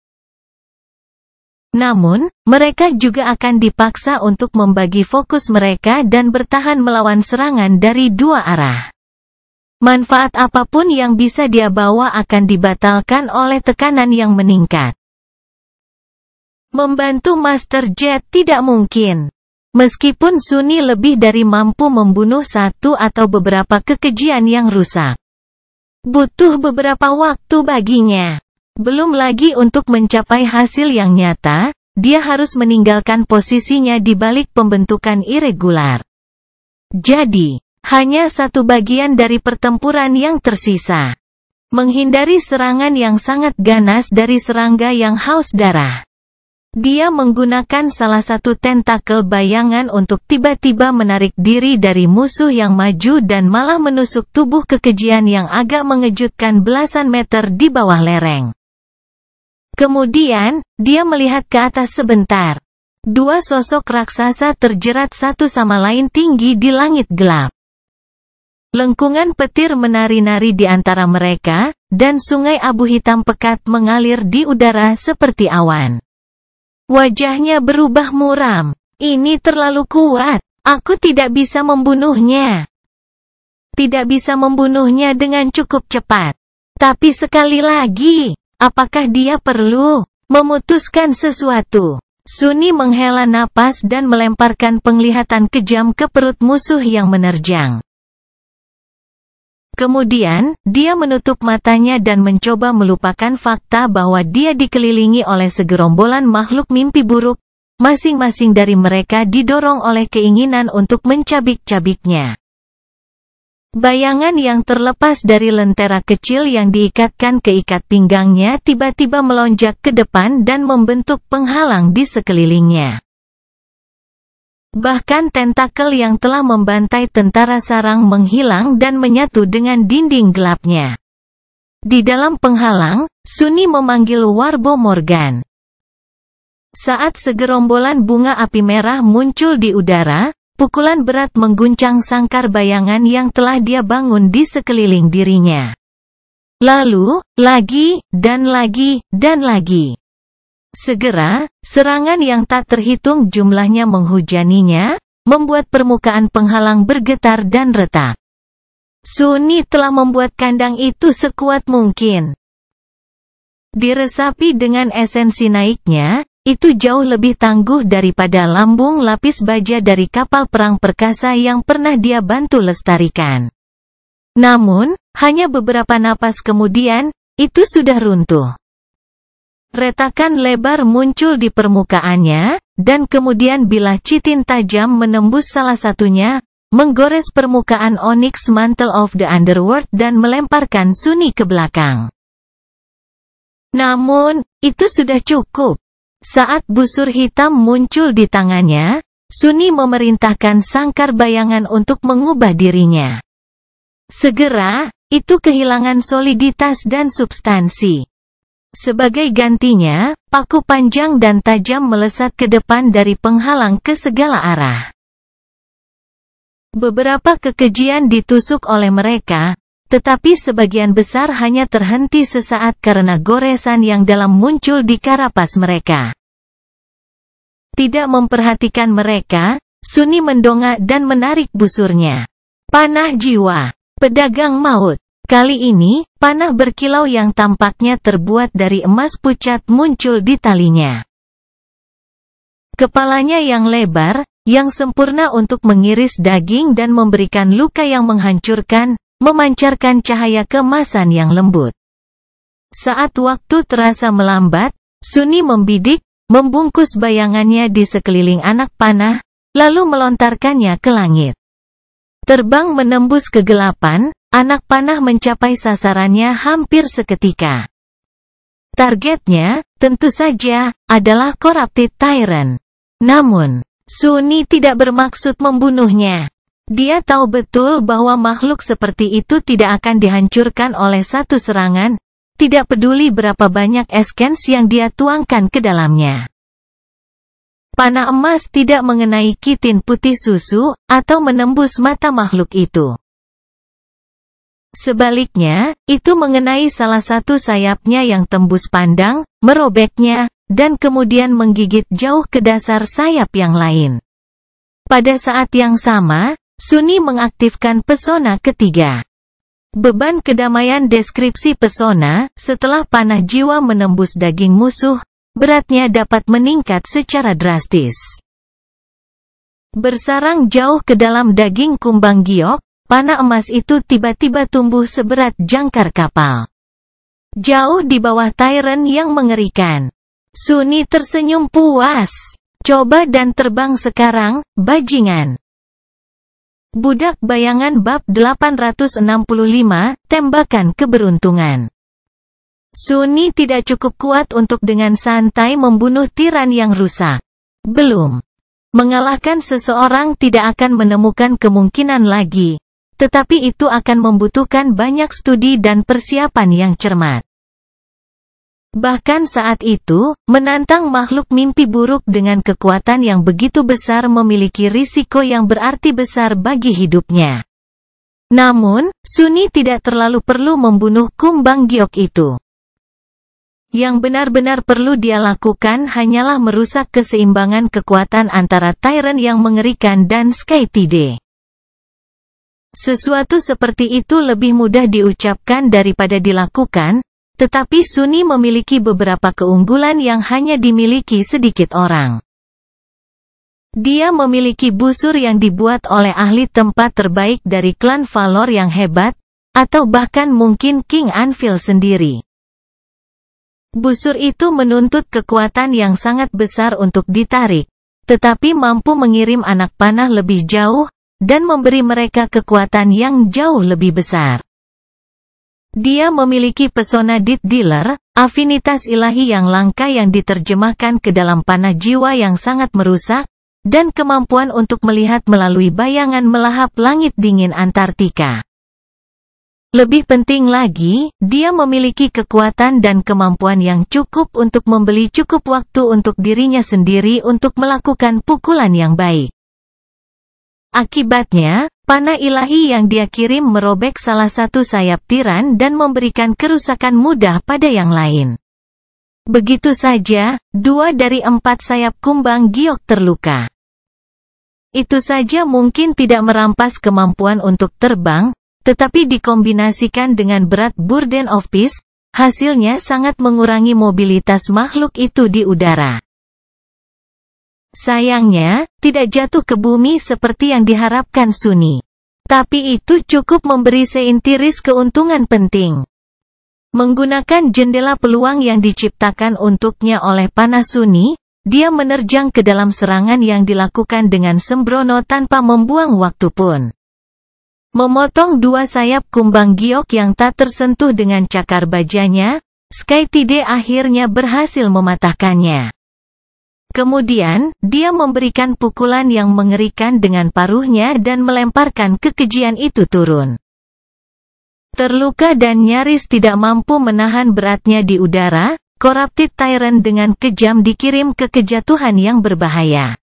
Namun, mereka juga akan dipaksa untuk membagi fokus mereka dan bertahan melawan serangan dari dua arah. Manfaat apapun yang bisa dia bawa akan dibatalkan oleh tekanan yang meningkat. Membantu Master Jet tidak mungkin. Meskipun Sunni lebih dari mampu membunuh satu atau beberapa kekejian yang rusak. Butuh beberapa waktu baginya. Belum lagi untuk mencapai hasil yang nyata, dia harus meninggalkan posisinya di balik pembentukan irregular. Jadi, hanya satu bagian dari pertempuran yang tersisa. Menghindari serangan yang sangat ganas dari serangga yang haus darah. Dia menggunakan salah satu tentakel bayangan untuk tiba-tiba menarik diri dari musuh yang maju dan malah menusuk tubuh kekejian yang agak mengejutkan belasan meter di bawah lereng. Kemudian, dia melihat ke atas sebentar. Dua sosok raksasa terjerat satu sama lain tinggi di langit gelap. Lengkungan petir menari-nari di antara mereka, dan sungai abu hitam pekat mengalir di udara seperti awan. Wajahnya berubah muram. Ini terlalu kuat. Aku tidak bisa membunuhnya. Tidak bisa membunuhnya dengan cukup cepat. Tapi sekali lagi, apakah dia perlu memutuskan sesuatu? Sunni menghela napas dan melemparkan penglihatan kejam ke perut musuh yang menerjang. Kemudian, dia menutup matanya dan mencoba melupakan fakta bahwa dia dikelilingi oleh segerombolan makhluk mimpi buruk, masing-masing dari mereka didorong oleh keinginan untuk mencabik-cabiknya. Bayangan yang terlepas dari lentera kecil yang diikatkan ke ikat pinggangnya tiba-tiba melonjak ke depan dan membentuk penghalang di sekelilingnya. Bahkan tentakel yang telah membantai tentara sarang menghilang dan menyatu dengan dinding gelapnya. Di dalam penghalang, Sunni memanggil Warbo Morgan. Saat segerombolan bunga api merah muncul di udara, pukulan berat mengguncang sangkar bayangan yang telah dia bangun di sekeliling dirinya. Lalu, lagi, dan lagi, dan lagi. Segera, serangan yang tak terhitung jumlahnya menghujaninya, membuat permukaan penghalang bergetar dan retak. Sunni telah membuat kandang itu sekuat mungkin. Diresapi dengan esensi naiknya, itu jauh lebih tangguh daripada lambung lapis baja dari kapal perang perkasa yang pernah dia bantu lestarikan. Namun, hanya beberapa napas kemudian, itu sudah runtuh. Retakan lebar muncul di permukaannya, dan kemudian bilah citin tajam menembus salah satunya, menggores permukaan onyx mantle of the underworld dan melemparkan Sunni ke belakang. Namun, itu sudah cukup. Saat busur hitam muncul di tangannya, Sunni memerintahkan sangkar bayangan untuk mengubah dirinya. Segera, itu kehilangan soliditas dan substansi. Sebagai gantinya, paku panjang dan tajam melesat ke depan dari penghalang ke segala arah. Beberapa kekejian ditusuk oleh mereka, tetapi sebagian besar hanya terhenti sesaat karena goresan yang dalam muncul di karapas mereka. Tidak memperhatikan mereka, Sunni mendongak dan menarik busurnya. Panah jiwa, pedagang maut. Kali ini, panah berkilau yang tampaknya terbuat dari emas pucat muncul di talinya. Kepalanya yang lebar, yang sempurna untuk mengiris daging dan memberikan luka yang menghancurkan, memancarkan cahaya keemasan yang lembut. Saat waktu terasa melambat, Sunni membidik, membungkus bayangannya di sekeliling anak panah, lalu melontarkannya ke langit. Terbang menembus kegelapan, anak panah mencapai sasarannya hampir seketika. Targetnya, tentu saja, adalah Corrupted Tyrant. Namun, Sunni tidak bermaksud membunuhnya. Dia tahu betul bahwa makhluk seperti itu tidak akan dihancurkan oleh satu serangan, tidak peduli berapa banyak eskens yang dia tuangkan ke dalamnya. Panah emas tidak mengenai kitin putih susu, atau menembus mata makhluk itu. Sebaliknya, itu mengenai salah satu sayapnya yang tembus pandang, merobeknya, dan kemudian menggigit jauh ke dasar sayap yang lain. Pada saat yang sama, Sunni mengaktifkan pesona ketiga. Beban kedamaian deskripsi pesona, setelah panah jiwa menembus daging musuh, beratnya dapat meningkat secara drastis. Bersarang jauh ke dalam daging kumbang giok, panah emas itu tiba-tiba tumbuh seberat jangkar kapal. Jauh di bawah Tyrant yang mengerikan. Sunni tersenyum puas. Coba dan terbang sekarang, bajingan. Budak Bayangan bab 865, Tembakan Keberuntungan. Sunni tidak cukup kuat untuk dengan santai membunuh tiran yang rusak. Belum. Mengalahkan seseorang tidak akan menemukan kemungkinan lagi, tetapi itu akan membutuhkan banyak studi dan persiapan yang cermat. Bahkan saat itu, menantang makhluk mimpi buruk dengan kekuatan yang begitu besar memiliki risiko yang berarti besar bagi hidupnya. Namun, Sunni tidak terlalu perlu membunuh kumbang giok itu. Yang benar-benar perlu dia lakukan hanyalah merusak keseimbangan kekuatan antara Tyrant yang mengerikan dan Skytide. Sesuatu seperti itu lebih mudah diucapkan daripada dilakukan, tetapi Sunni memiliki beberapa keunggulan yang hanya dimiliki sedikit orang. Dia memiliki busur yang dibuat oleh ahli tempat terbaik dari klan Valor yang hebat, atau bahkan mungkin King Anvil sendiri. Busur itu menuntut kekuatan yang sangat besar untuk ditarik, tetapi mampu mengirim anak panah lebih jauh, dan memberi mereka kekuatan yang jauh lebih besar. Dia memiliki pesona Death Dealer, afinitas ilahi yang langka yang diterjemahkan ke dalam panah jiwa yang sangat merusak, dan kemampuan untuk melihat melalui bayangan melahap langit dingin Antartika. Lebih penting lagi, dia memiliki kekuatan dan kemampuan yang cukup untuk membeli cukup waktu untuk dirinya sendiri untuk melakukan pukulan yang baik. Akibatnya, panah ilahi yang dia kirim merobek salah satu sayap tiran dan memberikan kerusakan mudah pada yang lain. Begitu saja, 2 dari 4 sayap kumbang giok terluka. Itu saja mungkin tidak merampas kemampuan untuk terbang, tetapi dikombinasikan dengan berat burden of peace, hasilnya sangat mengurangi mobilitas makhluk itu di udara. Sayangnya, tidak jatuh ke bumi seperti yang diharapkan Sunny. Tapi itu cukup memberi seintiris keuntungan penting. Menggunakan jendela peluang yang diciptakan untuknya oleh panah Sunny, dia menerjang ke dalam serangan yang dilakukan dengan sembrono tanpa membuang waktu pun. Memotong dua sayap kumbang giok yang tak tersentuh dengan cakar bajanya, Skytide akhirnya berhasil mematahkannya. Kemudian, dia memberikan pukulan yang mengerikan dengan paruhnya dan melemparkan kekejian itu turun. Terluka dan nyaris tidak mampu menahan beratnya di udara, Corrupted Tyrant dengan kejam dikirim ke kejatuhan yang berbahaya.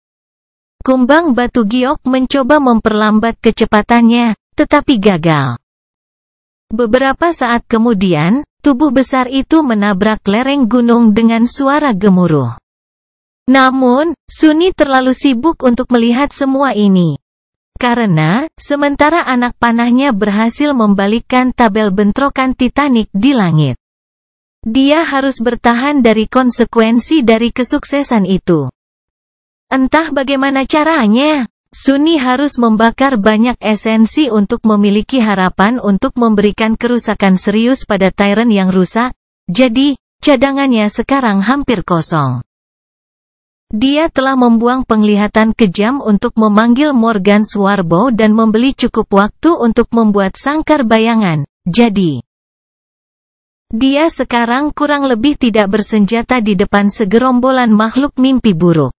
Kumbang batu giok mencoba memperlambat kecepatannya, tetapi gagal. Beberapa saat kemudian, tubuh besar itu menabrak lereng gunung dengan suara gemuruh. Namun, Sunny terlalu sibuk untuk melihat semua ini. Karena, sementara anak panahnya berhasil membalikkan tabel bentrokan Titanic di langit. Dia harus bertahan dari konsekuensi dari kesuksesan itu. Entah bagaimana caranya, Sunny harus membakar banyak esensi untuk memiliki harapan untuk memberikan kerusakan serius pada Tyrant yang rusak, jadi, cadangannya sekarang hampir kosong. Dia telah membuang penglihatan kejam untuk memanggil Morgan Swarbow dan membeli cukup waktu untuk membuat sangkar bayangan, jadi dia sekarang kurang lebih tidak bersenjata di depan segerombolan makhluk mimpi buruk.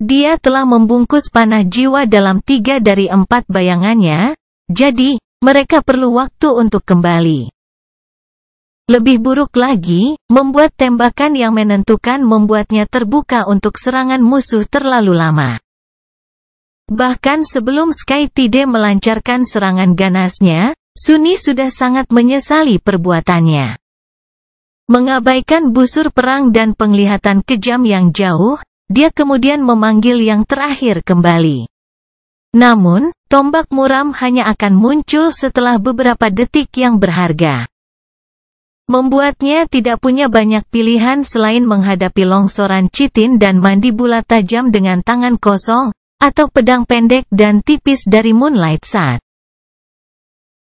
Dia telah membungkus panah jiwa dalam 3 dari 4 bayangannya, jadi, mereka perlu waktu untuk kembali. Lebih buruk lagi, membuat tembakan yang menentukan membuatnya terbuka untuk serangan musuh terlalu lama. Bahkan sebelum Skytide melancarkan serangan ganasnya, Sunny sudah sangat menyesali perbuatannya. Mengabaikan busur perang dan penglihatan kejam yang jauh, dia kemudian memanggil yang terakhir kembali. Namun, tombak muram hanya akan muncul setelah beberapa detik yang berharga. Membuatnya tidak punya banyak pilihan selain menghadapi longsoran chitin dan mandibula tajam dengan tangan kosong, atau pedang pendek dan tipis dari Moonlight Shot.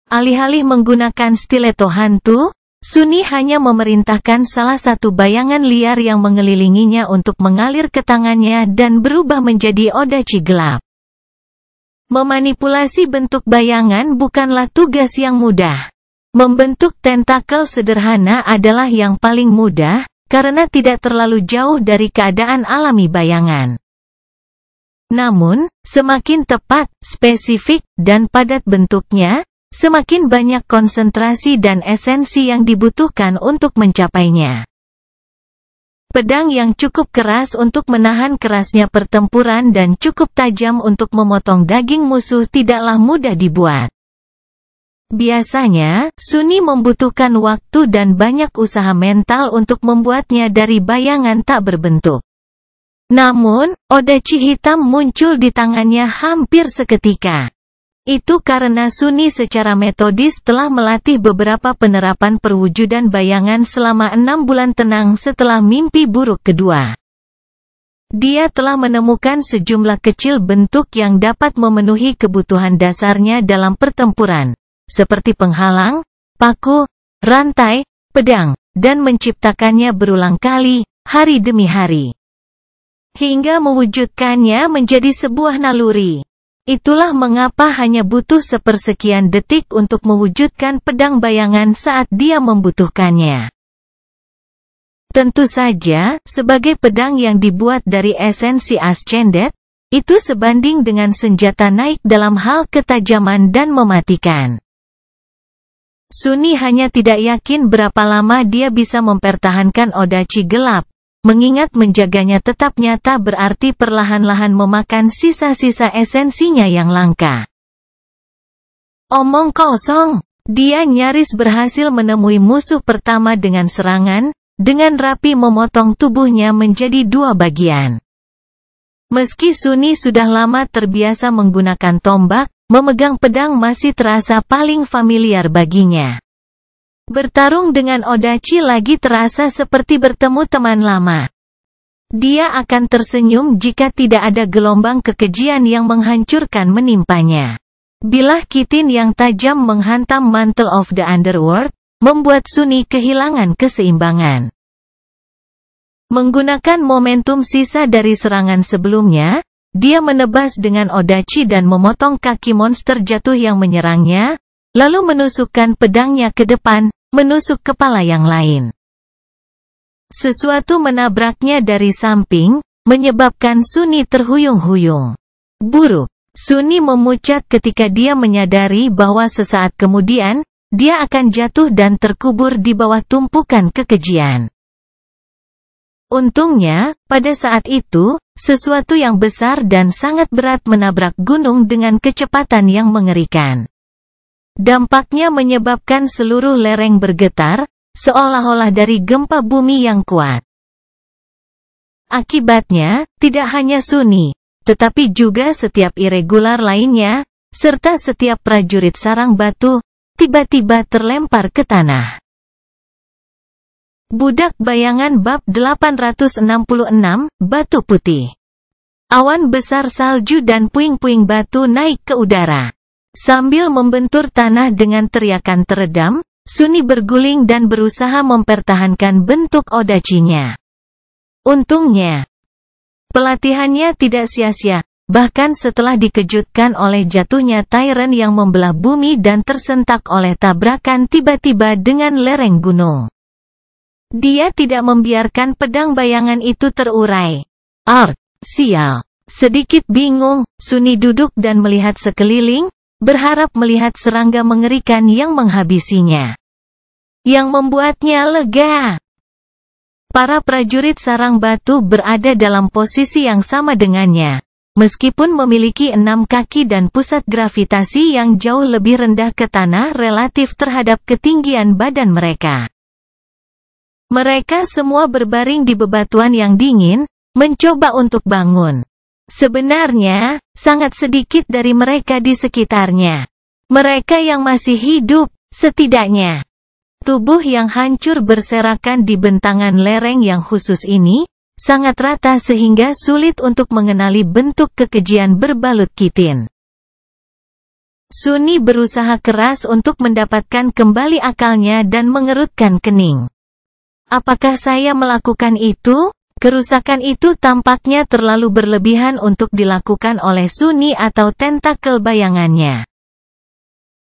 Alih-alih menggunakan stiletto hantu, Sunny hanya memerintahkan salah satu bayangan liar yang mengelilinginya untuk mengalir ke tangannya dan berubah menjadi odachi gelap. Memanipulasi bentuk bayangan bukanlah tugas yang mudah. Membentuk tentakel sederhana adalah yang paling mudah, karena tidak terlalu jauh dari keadaan alami bayangan. Namun, semakin tepat, spesifik, dan padat bentuknya, semakin banyak konsentrasi dan esensi yang dibutuhkan untuk mencapainya. Pedang yang cukup keras untuk menahan kerasnya pertempuran dan cukup tajam untuk memotong daging musuh tidaklah mudah dibuat. Biasanya, Sunny membutuhkan waktu dan banyak usaha mental untuk membuatnya dari bayangan tak berbentuk. Namun, odachi hitam muncul di tangannya hampir seketika. Itu karena Sunny secara metodis telah melatih beberapa penerapan perwujudan bayangan selama 6 bulan tenang setelah mimpi buruk kedua. Dia telah menemukan sejumlah kecil bentuk yang dapat memenuhi kebutuhan dasarnya dalam pertempuran, seperti penghalang, paku, rantai, pedang, dan menciptakannya berulang kali, hari demi hari. Hingga mewujudkannya menjadi sebuah naluri. Itulah mengapa hanya butuh sepersekian detik untuk mewujudkan pedang bayangan saat dia membutuhkannya. Tentu saja, sebagai pedang yang dibuat dari esensi Ascended, itu sebanding dengan senjata naik dalam hal ketajaman dan mematikan. Sunny hanya tidak yakin berapa lama dia bisa mempertahankan odachi gelap. Mengingat menjaganya tetap nyata berarti perlahan-lahan memakan sisa-sisa esensinya yang langka. Omong kosong, dia nyaris berhasil menemui musuh pertama dengan serangan, dengan rapi memotong tubuhnya menjadi 2 bagian. Meski Sunny sudah lama terbiasa menggunakan tombak, memegang pedang masih terasa paling familiar baginya. Bertarung dengan Odachi lagi terasa seperti bertemu teman lama. Dia akan tersenyum jika tidak ada gelombang kekejian yang menghancurkan menimpanya. Bilah Kitin yang tajam menghantam Mantle of the Underworld, membuat Sunny kehilangan keseimbangan. Menggunakan momentum sisa dari serangan sebelumnya, dia menebas dengan Odachi dan memotong kaki monster jatuh yang menyerangnya, lalu menusukkan pedangnya ke depan, menusuk kepala yang lain. Sesuatu menabraknya dari samping, menyebabkan Sunny terhuyung-huyung. Buruk. Sunny memucat ketika dia menyadari bahwa sesaat kemudian, dia akan jatuh dan terkubur di bawah tumpukan kekejian. Untungnya, pada saat itu, sesuatu yang besar dan sangat berat menabrak gunung dengan kecepatan yang mengerikan. Dampaknya menyebabkan seluruh lereng bergetar, seolah-olah dari gempa bumi yang kuat. Akibatnya, tidak hanya Sunny, tetapi juga setiap irregular lainnya, serta setiap prajurit sarang batu, tiba-tiba terlempar ke tanah. Budak Bayangan Bab 866, Batu Putih. Awan besar salju dan puing-puing batu naik ke udara. Sambil membentur tanah dengan teriakan teredam, Sunny berguling dan berusaha mempertahankan bentuk Odachi-nya. Untungnya, pelatihannya tidak sia-sia, bahkan setelah dikejutkan oleh jatuhnya Tyrant yang membelah bumi dan tersentak oleh tabrakan tiba-tiba dengan lereng gunung. Dia tidak membiarkan pedang bayangan itu terurai. Sial. Sedikit bingung, Sunny duduk dan melihat sekeliling, berharap melihat serangga mengerikan yang menghabisinya. Yang membuatnya lega. Para prajurit sarang batu berada dalam posisi yang sama dengannya. Meskipun memiliki 6 kaki dan pusat gravitasi yang jauh lebih rendah ke tanah relatif terhadap ketinggian badan mereka. Mereka semua berbaring di bebatuan yang dingin, mencoba untuk bangun. Sebenarnya, sangat sedikit dari mereka di sekitarnya. Mereka yang masih hidup, setidaknya. Tubuh yang hancur berserakan di bentangan lereng yang khusus ini, sangat rata sehingga sulit untuk mengenali bentuk kekejian berbalut Kitin. Sunny berusaha keras untuk mendapatkan kembali akalnya dan mengerutkan kening. Apakah saya melakukan itu? Kerusakan itu tampaknya terlalu berlebihan untuk dilakukan oleh Sunny atau tentakel bayangannya.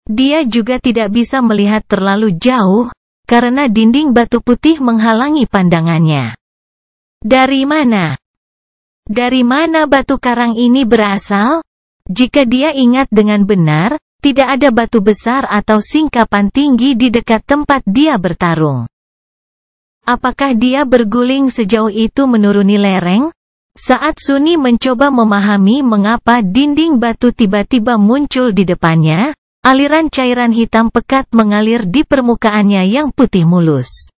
Dia juga tidak bisa melihat terlalu jauh, karena dinding batu putih menghalangi pandangannya. Dari mana? Dari mana batu karang ini berasal? Jika dia ingat dengan benar, tidak ada batu besar atau singkapan tinggi di dekat tempat dia bertarung. Apakah dia berguling sejauh itu menuruni lereng? Saat Sunny mencoba memahami mengapa dinding batu tiba-tiba muncul di depannya, aliran cairan hitam pekat mengalir di permukaannya yang putih mulus.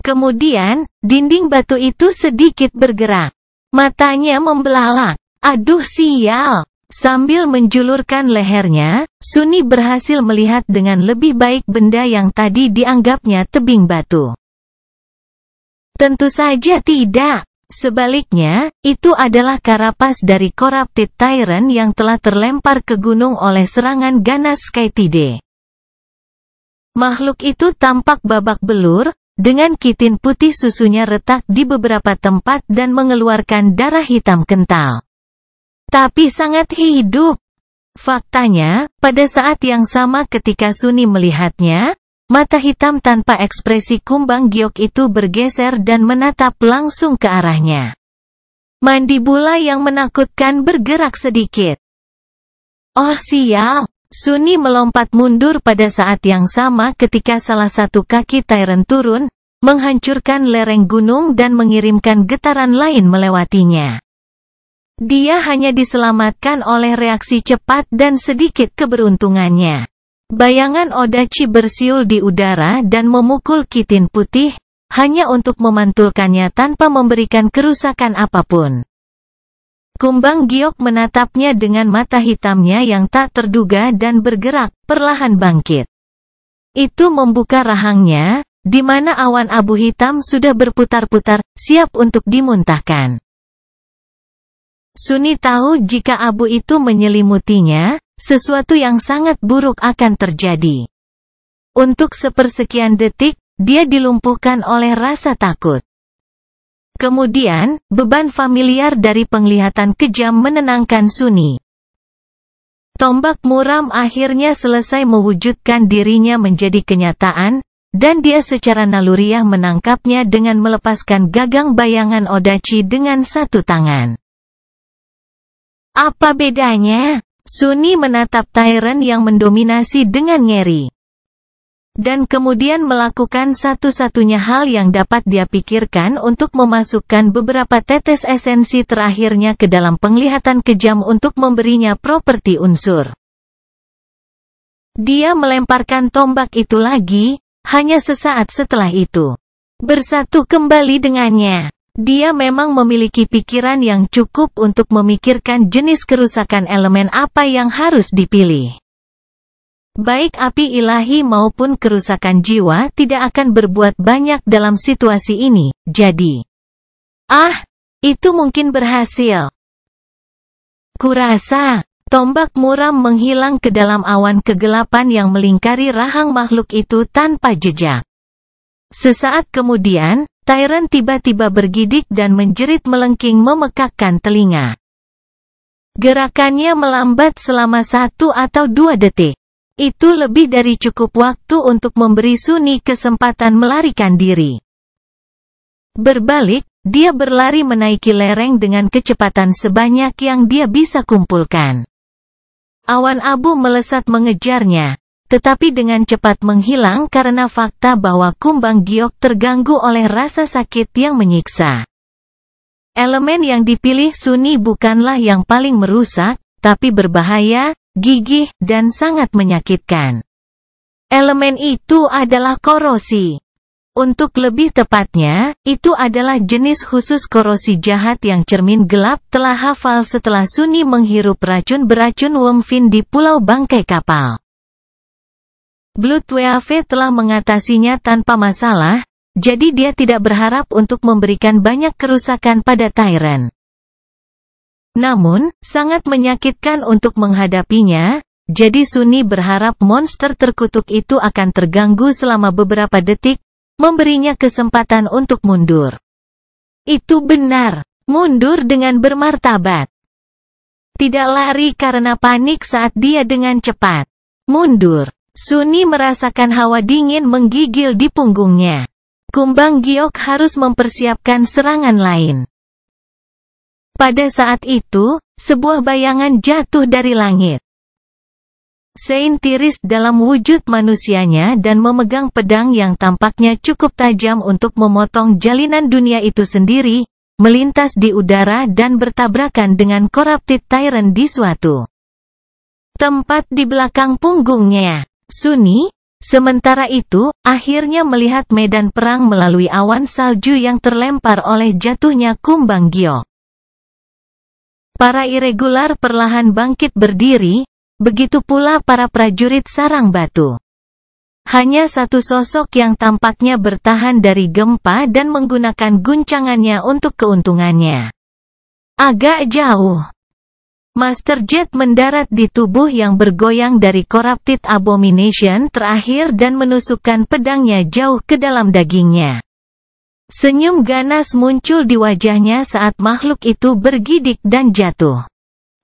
Kemudian, dinding batu itu sedikit bergerak. Matanya membelalak. Aduh sial! Sambil menjulurkan lehernya, Sunny berhasil melihat dengan lebih baik benda yang tadi dianggapnya tebing batu. Tentu saja tidak. Sebaliknya, itu adalah karapas dari Corrupted Tyrant yang telah terlempar ke gunung oleh serangan ganas Skytide. Makhluk itu tampak babak belur, dengan kitin putih susunya retak di beberapa tempat dan mengeluarkan darah hitam kental. Tapi sangat hidup. Faktanya, pada saat yang sama ketika Sunny melihatnya, mata hitam tanpa ekspresi kumbang giok itu bergeser dan menatap langsung ke arahnya. Mandibula yang menakutkan bergerak sedikit. Oh sial! Sunny melompat mundur pada saat yang sama ketika salah satu kaki Tyrant turun, menghancurkan lereng gunung dan mengirimkan getaran lain melewatinya. Dia hanya diselamatkan oleh reaksi cepat dan sedikit keberuntungannya. Bayangan Odachi bersiul di udara dan memukul kitin putih, hanya untuk memantulkannya tanpa memberikan kerusakan apapun. Kumbang Giok menatapnya dengan mata hitamnya yang tak terduga dan bergerak, perlahan bangkit. Itu membuka rahangnya, di mana awan abu hitam sudah berputar-putar, siap untuk dimuntahkan. Suni tahu jika abu itu menyelimutinya, sesuatu yang sangat buruk akan terjadi. Untuk sepersekian detik, dia dilumpuhkan oleh rasa takut. Kemudian, beban familiar dari penglihatan kejam menenangkan Suni. Tombak muram akhirnya selesai mewujudkan dirinya menjadi kenyataan, dan dia secara naluriah menangkapnya dengan melepaskan gagang bayangan Odachi dengan satu tangan. Apa bedanya? Suni menatap Tyrant yang mendominasi dengan ngeri. Dan kemudian melakukan satu-satunya hal yang dapat dia pikirkan untuk memasukkan beberapa tetes esensi terakhirnya ke dalam penglihatan kejam untuk memberinya properti unsur. Dia melemparkan tombak itu lagi, hanya sesaat setelah itu. Bersatu kembali dengannya. Dia memang memiliki pikiran yang cukup untuk memikirkan jenis kerusakan elemen apa yang harus dipilih. Baik api ilahi maupun kerusakan jiwa tidak akan berbuat banyak dalam situasi ini, jadi... itu mungkin berhasil. Kurasa, tombak muram menghilang ke dalam awan kegelapan yang melingkari rahang makhluk itu tanpa jejak. Sesaat kemudian, Tyrant tiba-tiba bergidik dan menjerit melengking memekakkan telinga. Gerakannya melambat selama 1 atau 2 detik. Itu lebih dari cukup waktu untuk memberi Suni kesempatan melarikan diri. Berbalik, dia berlari menaiki lereng dengan kecepatan sebanyak yang dia bisa kumpulkan. Awan abu melesat mengejarnya, tetapi dengan cepat menghilang karena fakta bahwa Kumbang Giok terganggu oleh rasa sakit yang menyiksa. Elemen yang dipilih Suni bukanlah yang paling merusak, tapi berbahaya, gigih, dan sangat menyakitkan. Elemen itu adalah korosi. Untuk lebih tepatnya, itu adalah jenis khusus korosi jahat yang cermin gelap telah hafal setelah Suni menghirup racun beracun Womfin di Pulau Bangkai Kapal. Bloodwave telah mengatasinya tanpa masalah, jadi dia tidak berharap untuk memberikan banyak kerusakan pada Tyrant. Namun, sangat menyakitkan untuk menghadapinya, jadi Suni berharap monster terkutuk itu akan terganggu selama beberapa detik, memberinya kesempatan untuk mundur. Itu benar, mundur dengan bermartabat. Tidak lari karena panik saat dia dengan cepat mundur. Suni merasakan hawa dingin menggigil di punggungnya. Kumbang Giok harus mempersiapkan serangan lain. Pada saat itu, sebuah bayangan jatuh dari langit. Sein tiris dalam wujud manusianya dan memegang pedang yang tampaknya cukup tajam untuk memotong jalinan dunia itu sendiri, melintas di udara dan bertabrakan dengan Corrupted Tyrant di suatu tempat di belakang punggungnya. Suni, sementara itu, akhirnya melihat medan perang melalui awan salju yang terlempar oleh jatuhnya Kumbang Giok. Para irregular perlahan bangkit berdiri, begitu pula para prajurit sarang batu. Hanya satu sosok yang tampaknya bertahan dari gempa dan menggunakan guncangannya untuk keuntungannya. Agak jauh. Master Jet mendarat di tubuh yang bergoyang dari Corrupted Abomination terakhir dan menusukkan pedangnya jauh ke dalam dagingnya. Senyum ganas muncul di wajahnya saat makhluk itu bergidik dan jatuh.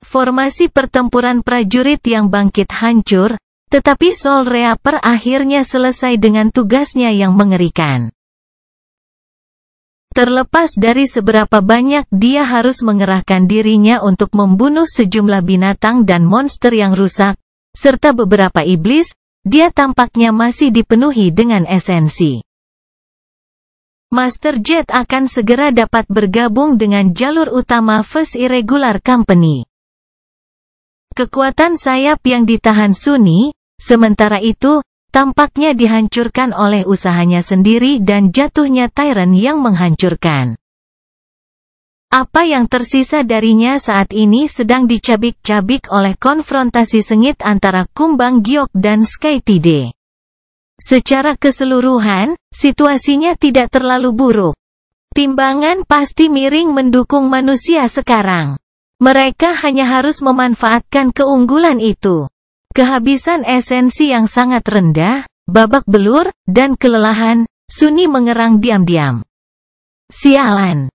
Formasi pertempuran prajurit yang bangkit hancur, tetapi Soul Reaper akhirnya selesai dengan tugasnya yang mengerikan. Terlepas dari seberapa banyak dia harus mengerahkan dirinya untuk membunuh sejumlah binatang dan monster yang rusak, serta beberapa iblis, dia tampaknya masih dipenuhi dengan esensi. Master Jet akan segera dapat bergabung dengan jalur utama First Irregular Company. Kekuatan sayap yang ditahan Suni, sementara itu, tampaknya dihancurkan oleh usahanya sendiri dan jatuhnya Tyrant yang menghancurkan. Apa yang tersisa darinya saat ini sedang dicabik-cabik oleh konfrontasi sengit antara Kumbang Giok dan Skytide. Secara keseluruhan, situasinya tidak terlalu buruk. Timbangan pasti miring mendukung manusia sekarang. Mereka hanya harus memanfaatkan keunggulan itu. Kehabisan esensi yang sangat rendah, babak belur, dan kelelahan, Sunni mengerang diam-diam. Sialan.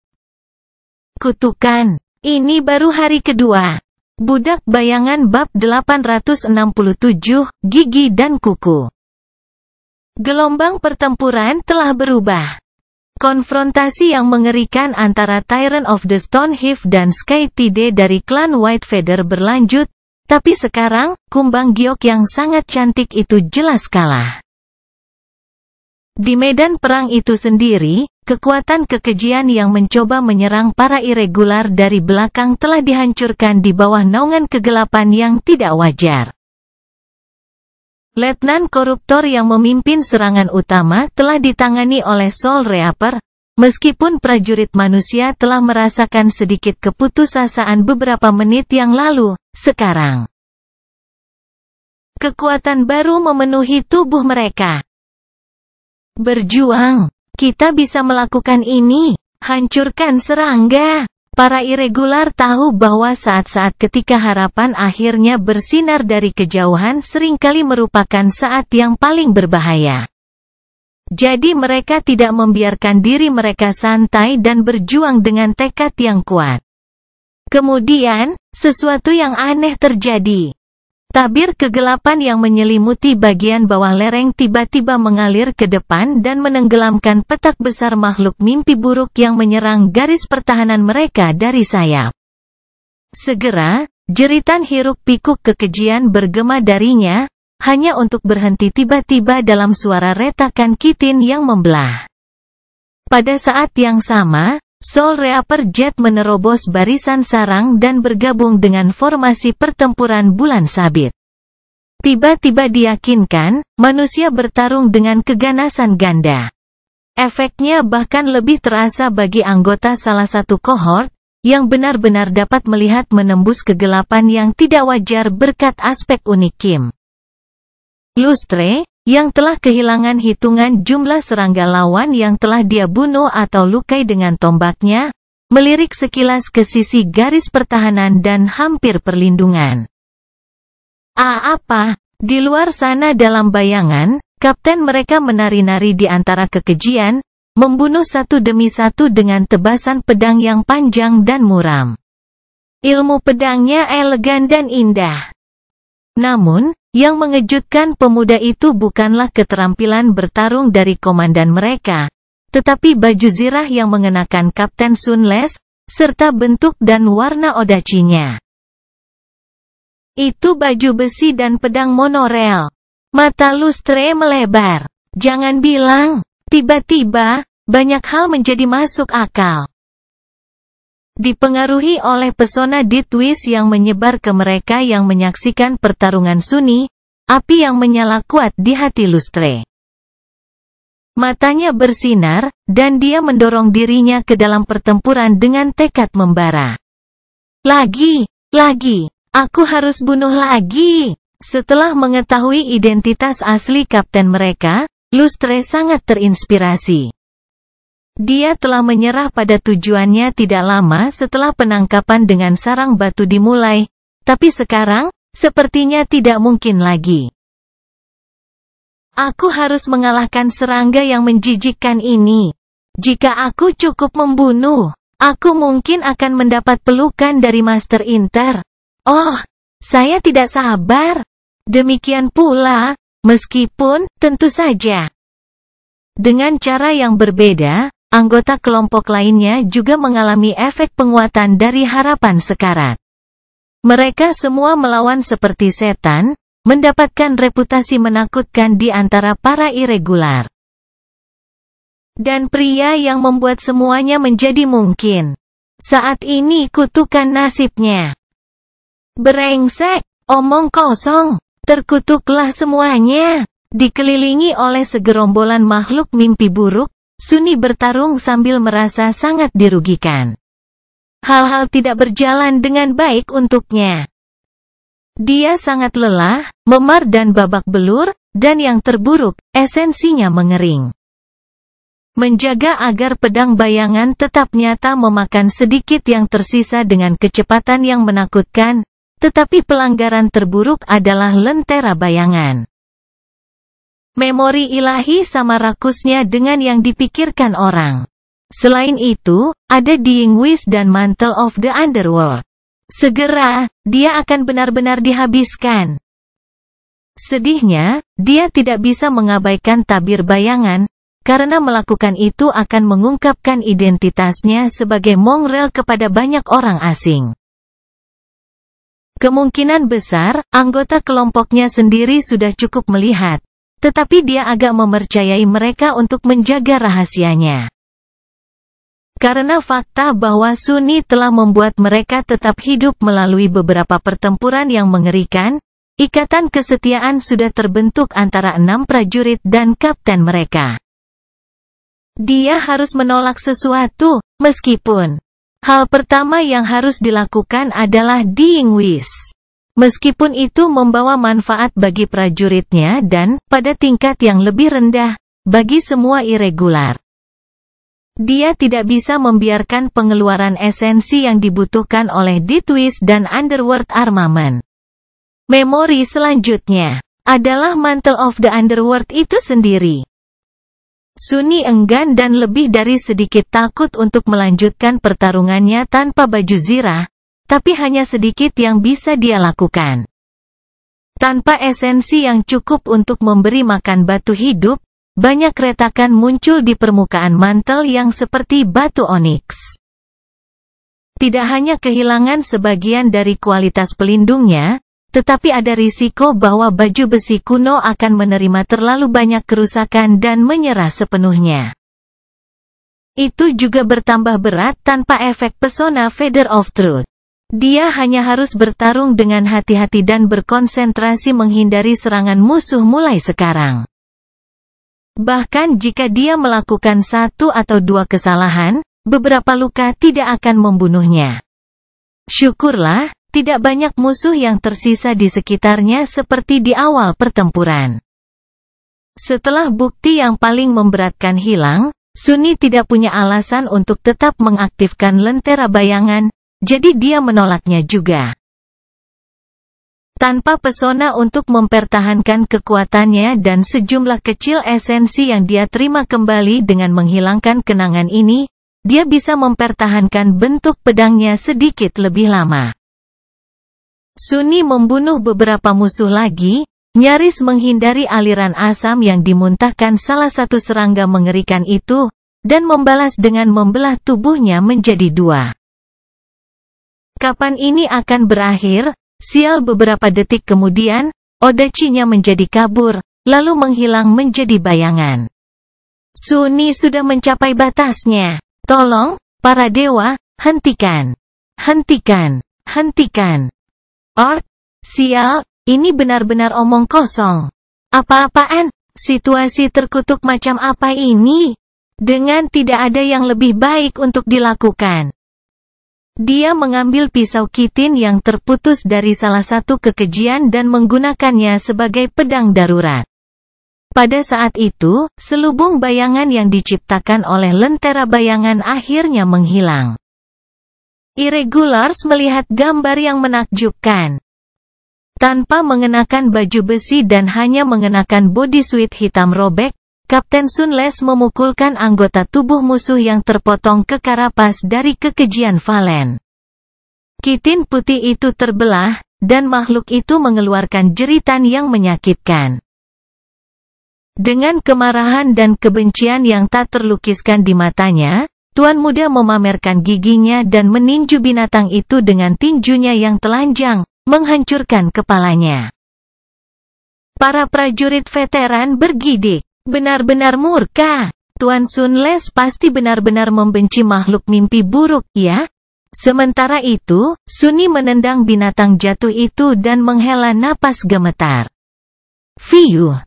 Kutukan. Ini baru hari kedua. Budak Bayangan bab 867, Gigi dan Kuku. Gelombang pertempuran telah berubah. Konfrontasi yang mengerikan antara Tyrant of the Stoneheave dan Skytide dari klan Whitefeather berlanjut, tapi sekarang, Kumbang Giok yang sangat cantik itu jelas kalah. Di medan perang itu sendiri, kekuatan kekejian yang mencoba menyerang para irregular dari belakang telah dihancurkan di bawah naungan kegelapan yang tidak wajar. Letnan koruptor yang memimpin serangan utama telah ditangani oleh Soul Reaper, meskipun prajurit manusia telah merasakan sedikit keputusasaan beberapa menit yang lalu, sekarang kekuatan baru memenuhi tubuh mereka. Berjuang. Kita bisa melakukan ini. Hancurkan serangga. Para irregular tahu bahwa saat-saat ketika harapan akhirnya bersinar dari kejauhan seringkali merupakan saat yang paling berbahaya. Jadi mereka tidak membiarkan diri mereka santai dan berjuang dengan tekad yang kuat. Kemudian, sesuatu yang aneh terjadi. Tabir kegelapan yang menyelimuti bagian bawah lereng tiba-tiba mengalir ke depan dan menenggelamkan petak besar makhluk mimpi buruk yang menyerang garis pertahanan mereka dari sayap. Segera, jeritan hiruk-pikuk kekejian bergema darinya, hanya untuk berhenti tiba-tiba dalam suara retakan kitin yang membelah. Pada saat yang sama, Soul Reaper Jet menerobos barisan sarang dan bergabung dengan formasi pertempuran bulan sabit. Tiba-tiba diyakinkan, manusia bertarung dengan keganasan ganda. Efeknya bahkan lebih terasa bagi anggota salah satu kohort, yang benar-benar dapat melihat menembus kegelapan yang tidak wajar berkat aspek unik Kim. Lustre, yang telah kehilangan hitungan jumlah serangga lawan yang telah dia bunuh atau lukai dengan tombaknya, melirik sekilas ke sisi garis pertahanan dan hampir perlindungan. Apa? Di luar sana dalam bayangan, kapten mereka menari-nari di antara kekejian, membunuh satu demi satu dengan tebasan pedang yang panjang dan muram. Ilmu pedangnya elegan dan indah. Namun, yang mengejutkan pemuda itu bukanlah keterampilan bertarung dari komandan mereka, tetapi baju zirah yang mengenakan Kapten Sunless, serta bentuk dan warna odacinya. Itu baju besi dan pedang monorel. Mata Lustre melebar. Jangan bilang, tiba-tiba, banyak hal menjadi masuk akal. Dipengaruhi oleh pesona Ditwis yang menyebar ke mereka yang menyaksikan pertarungan Sunni, api yang menyala kuat di hati Lustre. Matanya bersinar, dan dia mendorong dirinya ke dalam pertempuran dengan tekad membara. Lagi, aku harus bunuh lagi. Setelah mengetahui identitas asli kapten mereka, Lustre sangat terinspirasi. Dia telah menyerah pada tujuannya tidak lama setelah penangkapan dengan sarang batu dimulai, tapi sekarang, sepertinya tidak mungkin lagi. Aku harus mengalahkan serangga yang menjijikkan ini. Jika aku cukup membunuh, aku mungkin akan mendapat pelukan dari Master Inter. Oh, saya tidak sabar. Demikian pula, meskipun, tentu saja. Dengan cara yang berbeda, anggota kelompok lainnya juga mengalami efek penguatan dari harapan sekarat. Mereka semua melawan seperti setan, mendapatkan reputasi menakutkan di antara para irregular. Dan pria yang membuat semuanya menjadi mungkin. Saat ini kutukan nasibnya. Brengsek, omong kosong, terkutuklah semuanya. Dikelilingi oleh segerombolan makhluk mimpi buruk, Sunni bertarung sambil merasa sangat dirugikan. hal-hal tidak berjalan dengan baik untuknya. Dia sangat lelah, memar dan babak belur, dan yang terburuk, esensinya mengering. Menjaga agar pedang bayangan tetap nyata memakan sedikit yang tersisa dengan kecepatan yang menakutkan, tetapi pelanggaran terburuk adalah lentera bayangan. Memori ilahi sama rakusnya dengan yang dipikirkan orang. Selain itu, ada Dying Wish dan Mantle of the Underworld. Segera, dia akan benar-benar dihabiskan. Sedihnya, dia tidak bisa mengabaikan tabir bayangan, karena melakukan itu akan mengungkapkan identitasnya sebagai mongrel kepada banyak orang asing. Kemungkinan besar, anggota kelompoknya sendiri sudah cukup melihat, tetapi dia agak mempercayai mereka untuk menjaga rahasianya. Karena fakta bahwa Sunni telah membuat mereka tetap hidup melalui beberapa pertempuran yang mengerikan, ikatan kesetiaan sudah terbentuk antara 6 prajurit dan kapten mereka. Dia harus menolak sesuatu, meskipun hal pertama yang harus dilakukan adalah Dying Wish. Meskipun itu membawa manfaat bagi prajuritnya dan, pada tingkat yang lebih rendah, bagi semua irregular. Dia tidak bisa membiarkan pengeluaran esensi yang dibutuhkan oleh Deathwish dan Underworld Armament. Memori selanjutnya adalah Mantle of the Underworld itu sendiri. Sunni enggan dan lebih dari sedikit takut untuk melanjutkan pertarungannya tanpa baju zirah, tapi hanya sedikit yang bisa dia lakukan. Tanpa esensi yang cukup untuk memberi makan batu hidup, banyak retakan muncul di permukaan mantel yang seperti batu oniks. Tidak hanya kehilangan sebagian dari kualitas pelindungnya, tetapi ada risiko bahwa baju besi kuno akan menerima terlalu banyak kerusakan dan menyerah sepenuhnya. Itu juga bertambah berat tanpa efek pesona Feather of Truth. Dia hanya harus bertarung dengan hati-hati dan berkonsentrasi menghindari serangan musuh mulai sekarang. Bahkan jika dia melakukan 1 atau 2 kesalahan, beberapa luka tidak akan membunuhnya. Syukurlah, tidak banyak musuh yang tersisa di sekitarnya seperti di awal pertempuran. Setelah bukti yang paling memberatkan hilang, Sunni tidak punya alasan untuk tetap mengaktifkan lentera bayangan, jadi dia menolaknya juga. Tanpa pesona untuk mempertahankan kekuatannya dan sejumlah kecil esensi yang dia terima kembali dengan menghilangkan kenangan ini, dia bisa mempertahankan bentuk pedangnya sedikit lebih lama. Sunni membunuh beberapa musuh lagi, nyaris menghindari aliran asam yang dimuntahkan salah satu serangga mengerikan itu, dan membalas dengan membelah tubuhnya menjadi 2. Kapan ini akan berakhir? Sial, beberapa detik kemudian, Odachi-nya menjadi kabur, lalu menghilang menjadi bayangan. Sunni sudah mencapai batasnya. Tolong, para dewa, hentikan. Hentikan. Hentikan. Sial, ini benar-benar omong kosong. Apa-apaan? Situasi terkutuk macam apa ini? Dengan tidak ada yang lebih baik untuk dilakukan. Dia mengambil pisau kitin yang terputus dari salah satu kekejian dan menggunakannya sebagai pedang darurat. Pada saat itu, selubung bayangan yang diciptakan oleh lentera bayangan akhirnya menghilang. Irregulars melihat gambar yang menakjubkan. Tanpa mengenakan baju besi dan hanya mengenakan bodysuit hitam robek, Kapten Sunles memukulkan anggota tubuh musuh yang terpotong ke karapas dari kekejian Valen. Kitin putih itu terbelah, dan makhluk itu mengeluarkan jeritan yang menyakitkan. Dengan kemarahan dan kebencian yang tak terlukiskan di matanya, Tuan Muda memamerkan giginya dan meninju binatang itu dengan tinjunya yang telanjang, menghancurkan kepalanya. Para prajurit veteran bergidik. Benar-benar murka. Tuan Sunles pasti benar-benar membenci makhluk mimpi buruk, ya? Sementara itu, Sunni menendang binatang jatuh itu dan menghela napas gemetar. Fiuh.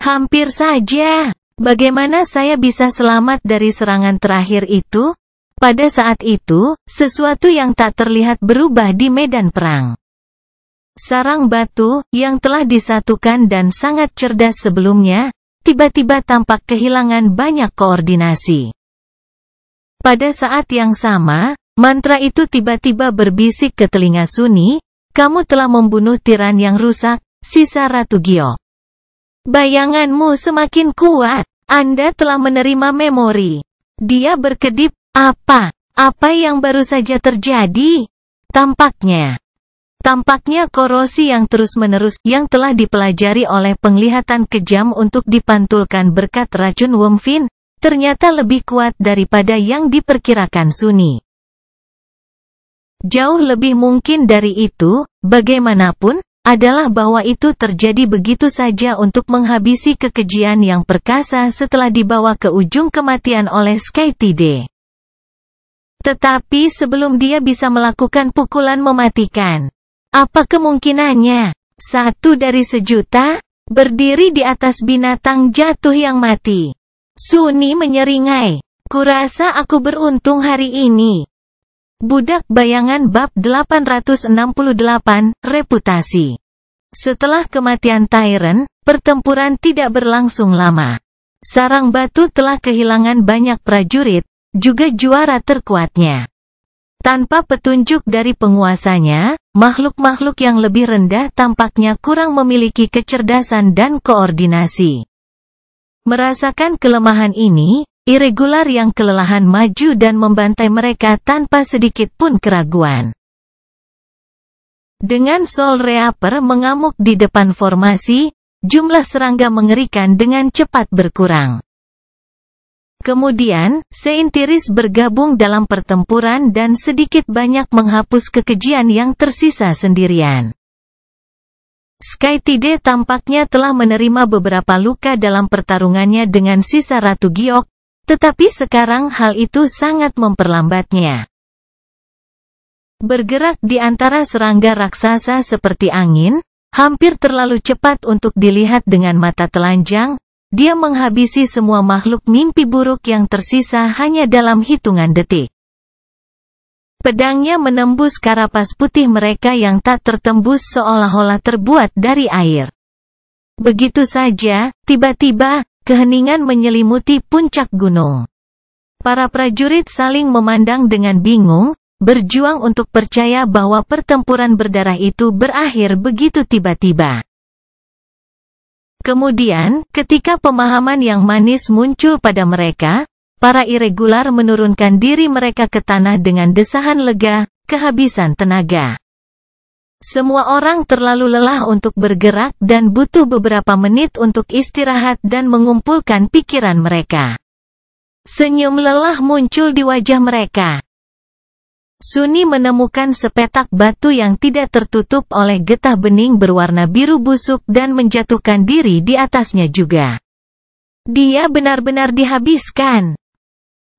Hampir saja. Bagaimana saya bisa selamat dari serangan terakhir itu? Pada saat itu, sesuatu yang tak terlihat berubah di medan perang. Sarang batu, yang telah disatukan dan sangat cerdas sebelumnya, tiba-tiba tampak kehilangan banyak koordinasi. Pada saat yang sama, mantra itu tiba-tiba berbisik ke telinga Sunny, "Kamu telah membunuh tiran yang rusak, sisa Ratu Giok. Bayanganmu semakin kuat. Anda telah menerima memori." Dia berkedip, "Apa? Apa yang baru saja terjadi?" Tampaknya korosi yang terus-menerus yang telah dipelajari oleh penglihatan kejam untuk dipantulkan berkat racun Womfin, ternyata lebih kuat daripada yang diperkirakan Sunny. Jauh lebih mungkin dari itu, bagaimanapun, adalah bahwa itu terjadi begitu saja untuk menghabisi kekejian yang perkasa setelah dibawa ke ujung kematian oleh Skytide. Tetapi sebelum dia bisa melakukan pukulan mematikan, apa kemungkinannya? 1 dari sejuta, berdiri di atas binatang jatuh yang mati. Sunny menyeringai, "Kurasa aku beruntung hari ini." Budak Bayangan bab 868, Reputasi. Setelah kematian Tyrant, pertempuran tidak berlangsung lama. Sarang batu telah kehilangan banyak prajurit, juga juara terkuatnya. Tanpa petunjuk dari penguasanya, makhluk-makhluk yang lebih rendah tampaknya kurang memiliki kecerdasan dan koordinasi. Merasakan kelemahan ini, Irregular yang kelelahan maju dan membantai mereka tanpa sedikit pun keraguan. Dengan Soul Reaper mengamuk di depan formasi, jumlah serangga mengerikan dengan cepat berkurang. Kemudian, Seintiris bergabung dalam pertempuran dan sedikit banyak menghapus kekejian yang tersisa sendirian. Skytide tampaknya telah menerima beberapa luka dalam pertarungannya dengan sisa Ratu Giok, tetapi sekarang hal itu sangat memperlambatnya. Bergerak di antara serangga raksasa seperti angin, hampir terlalu cepat untuk dilihat dengan mata telanjang, dia menghabisi semua makhluk mimpi buruk yang tersisa hanya dalam hitungan detik. Pedangnya menembus karapas putih mereka yang tak tertembus seolah-olah terbuat dari air. Begitu saja, tiba-tiba, keheningan menyelimuti puncak gunung. Para prajurit saling memandang dengan bingung, berjuang untuk percaya bahwa pertempuran berdarah itu berakhir begitu tiba-tiba. Kemudian, ketika pemahaman yang manis muncul pada mereka, para irregular menurunkan diri mereka ke tanah dengan desahan lega, kehabisan tenaga. Semua orang terlalu lelah untuk bergerak dan butuh beberapa menit untuk istirahat dan mengumpulkan pikiran mereka. Senyum lelah muncul di wajah mereka. Sunny menemukan sepetak batu yang tidak tertutup oleh getah bening berwarna biru busuk dan menjatuhkan diri di atasnya juga. Dia benar-benar dihabiskan.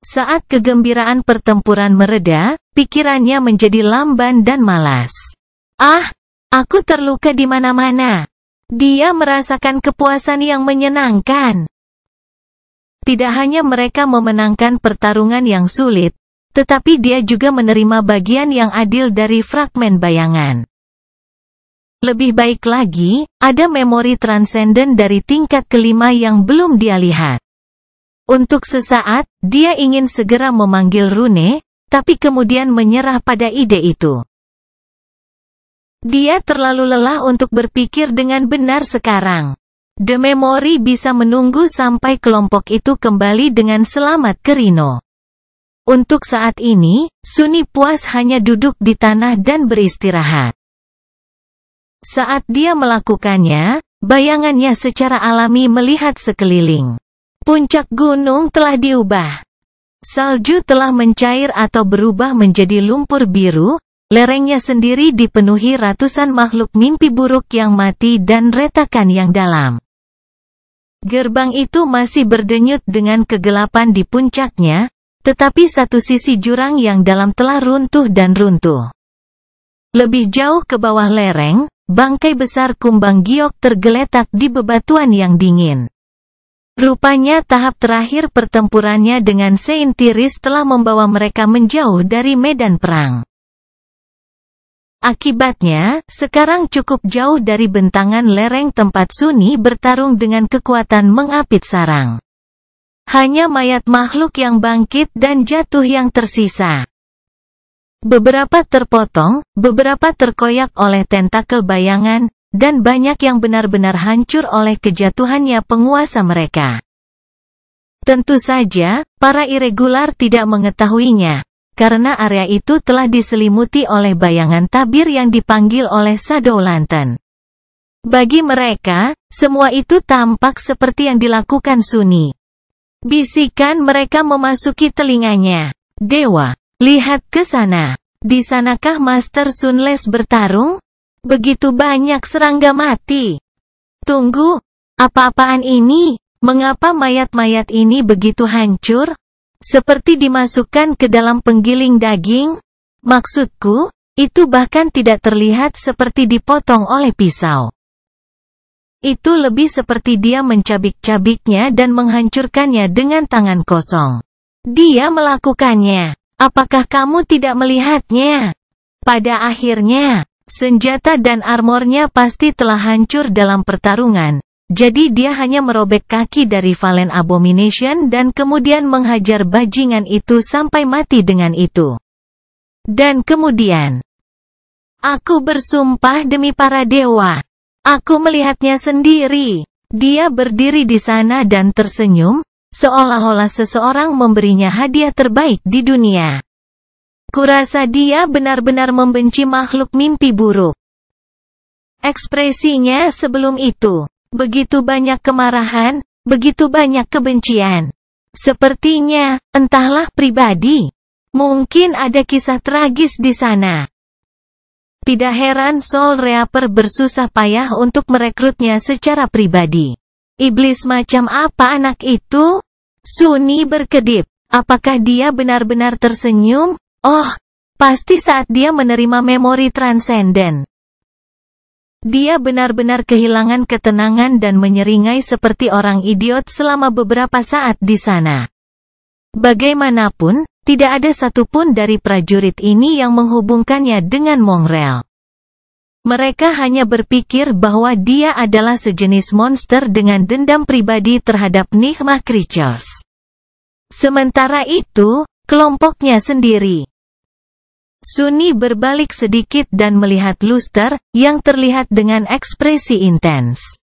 Saat kegembiraan pertempuran mereda, pikirannya menjadi lamban dan malas. "Ah, aku terluka di mana-mana." Dia merasakan kepuasan yang menyenangkan. Tidak hanya mereka memenangkan pertarungan yang sulit, tetapi dia juga menerima bagian yang adil dari fragmen bayangan. Lebih baik lagi, ada memori transenden dari tingkat kelima yang belum dia lihat. Untuk sesaat, dia ingin segera memanggil Rune, tapi kemudian menyerah pada ide itu. Dia terlalu lelah untuk berpikir dengan benar sekarang. The Memory bisa menunggu sampai kelompok itu kembali dengan selamat ke Rhino. Untuk saat ini, Sunny puas hanya duduk di tanah dan beristirahat. Saat dia melakukannya, bayangannya secara alami melihat sekeliling. Puncak gunung telah diubah. Salju telah mencair atau berubah menjadi lumpur biru, lerengnya sendiri dipenuhi ratusan makhluk mimpi buruk yang mati dan retakan yang dalam. Gerbang itu masih berdenyut dengan kegelapan di puncaknya, tetapi satu sisi jurang yang dalam telah runtuh dan runtuh. Lebih jauh ke bawah lereng, bangkai besar kumbang giok tergeletak di bebatuan yang dingin. Rupanya tahap terakhir pertempurannya dengan Seintiris telah membawa mereka menjauh dari medan perang. Akibatnya, sekarang cukup jauh dari bentangan lereng tempat Sunni bertarung dengan kekuatan mengapit sarang. Hanya mayat makhluk yang bangkit dan jatuh yang tersisa. Beberapa terpotong, beberapa terkoyak oleh tentakel bayangan, dan banyak yang benar-benar hancur oleh kejatuhannya penguasa mereka. Tentu saja, para irregular tidak mengetahuinya. Karena area itu telah diselimuti oleh bayangan tabir yang dipanggil oleh Shadow Lantern. Bagi mereka, semua itu tampak seperti yang dilakukan Sunni. Bisikan mereka memasuki telinganya. Dewa, lihat ke sana. Di sanakah Master Sunless bertarung? Begitu banyak serangga mati. Tunggu, apa-apaan ini? Mengapa mayat-mayat ini begitu hancur? Seperti dimasukkan ke dalam penggiling daging? Maksudku, itu bahkan tidak terlihat seperti dipotong oleh pisau. Itu lebih seperti dia mencabik-cabiknya dan menghancurkannya dengan tangan kosong. Dia melakukannya. Apakah kamu tidak melihatnya? Pada akhirnya, senjata dan armornya pasti telah hancur dalam pertarungan. Jadi dia hanya merobek kaki dari Valen Abomination dan kemudian menghajar bajingan itu sampai mati dengan itu. Dan kemudian, aku bersumpah demi para dewa, aku melihatnya sendiri. Dia berdiri di sana dan tersenyum, seolah-olah seseorang memberinya hadiah terbaik di dunia. Kurasa dia benar-benar membenci makhluk mimpi buruk. Ekspresinya sebelum itu, begitu banyak kemarahan, begitu banyak kebencian. Sepertinya, entahlah pribadi. Mungkin ada kisah tragis di sana. Tidak heran Soul Reaper bersusah payah untuk merekrutnya secara pribadi. Iblis macam apa anak itu? Sunni berkedip. Apakah dia benar-benar tersenyum? Oh, pasti saat dia menerima memori transenden. Dia benar-benar kehilangan ketenangan dan menyeringai seperti orang idiot selama beberapa saat di sana. Bagaimanapun, tidak ada satupun dari prajurit ini yang menghubungkannya dengan Mongrel. Mereka hanya berpikir bahwa dia adalah sejenis monster dengan dendam pribadi terhadap Nigma Creatures. Sementara itu, kelompoknya sendiri. Sunni berbalik sedikit dan melihat Luster, yang terlihat dengan ekspresi intens.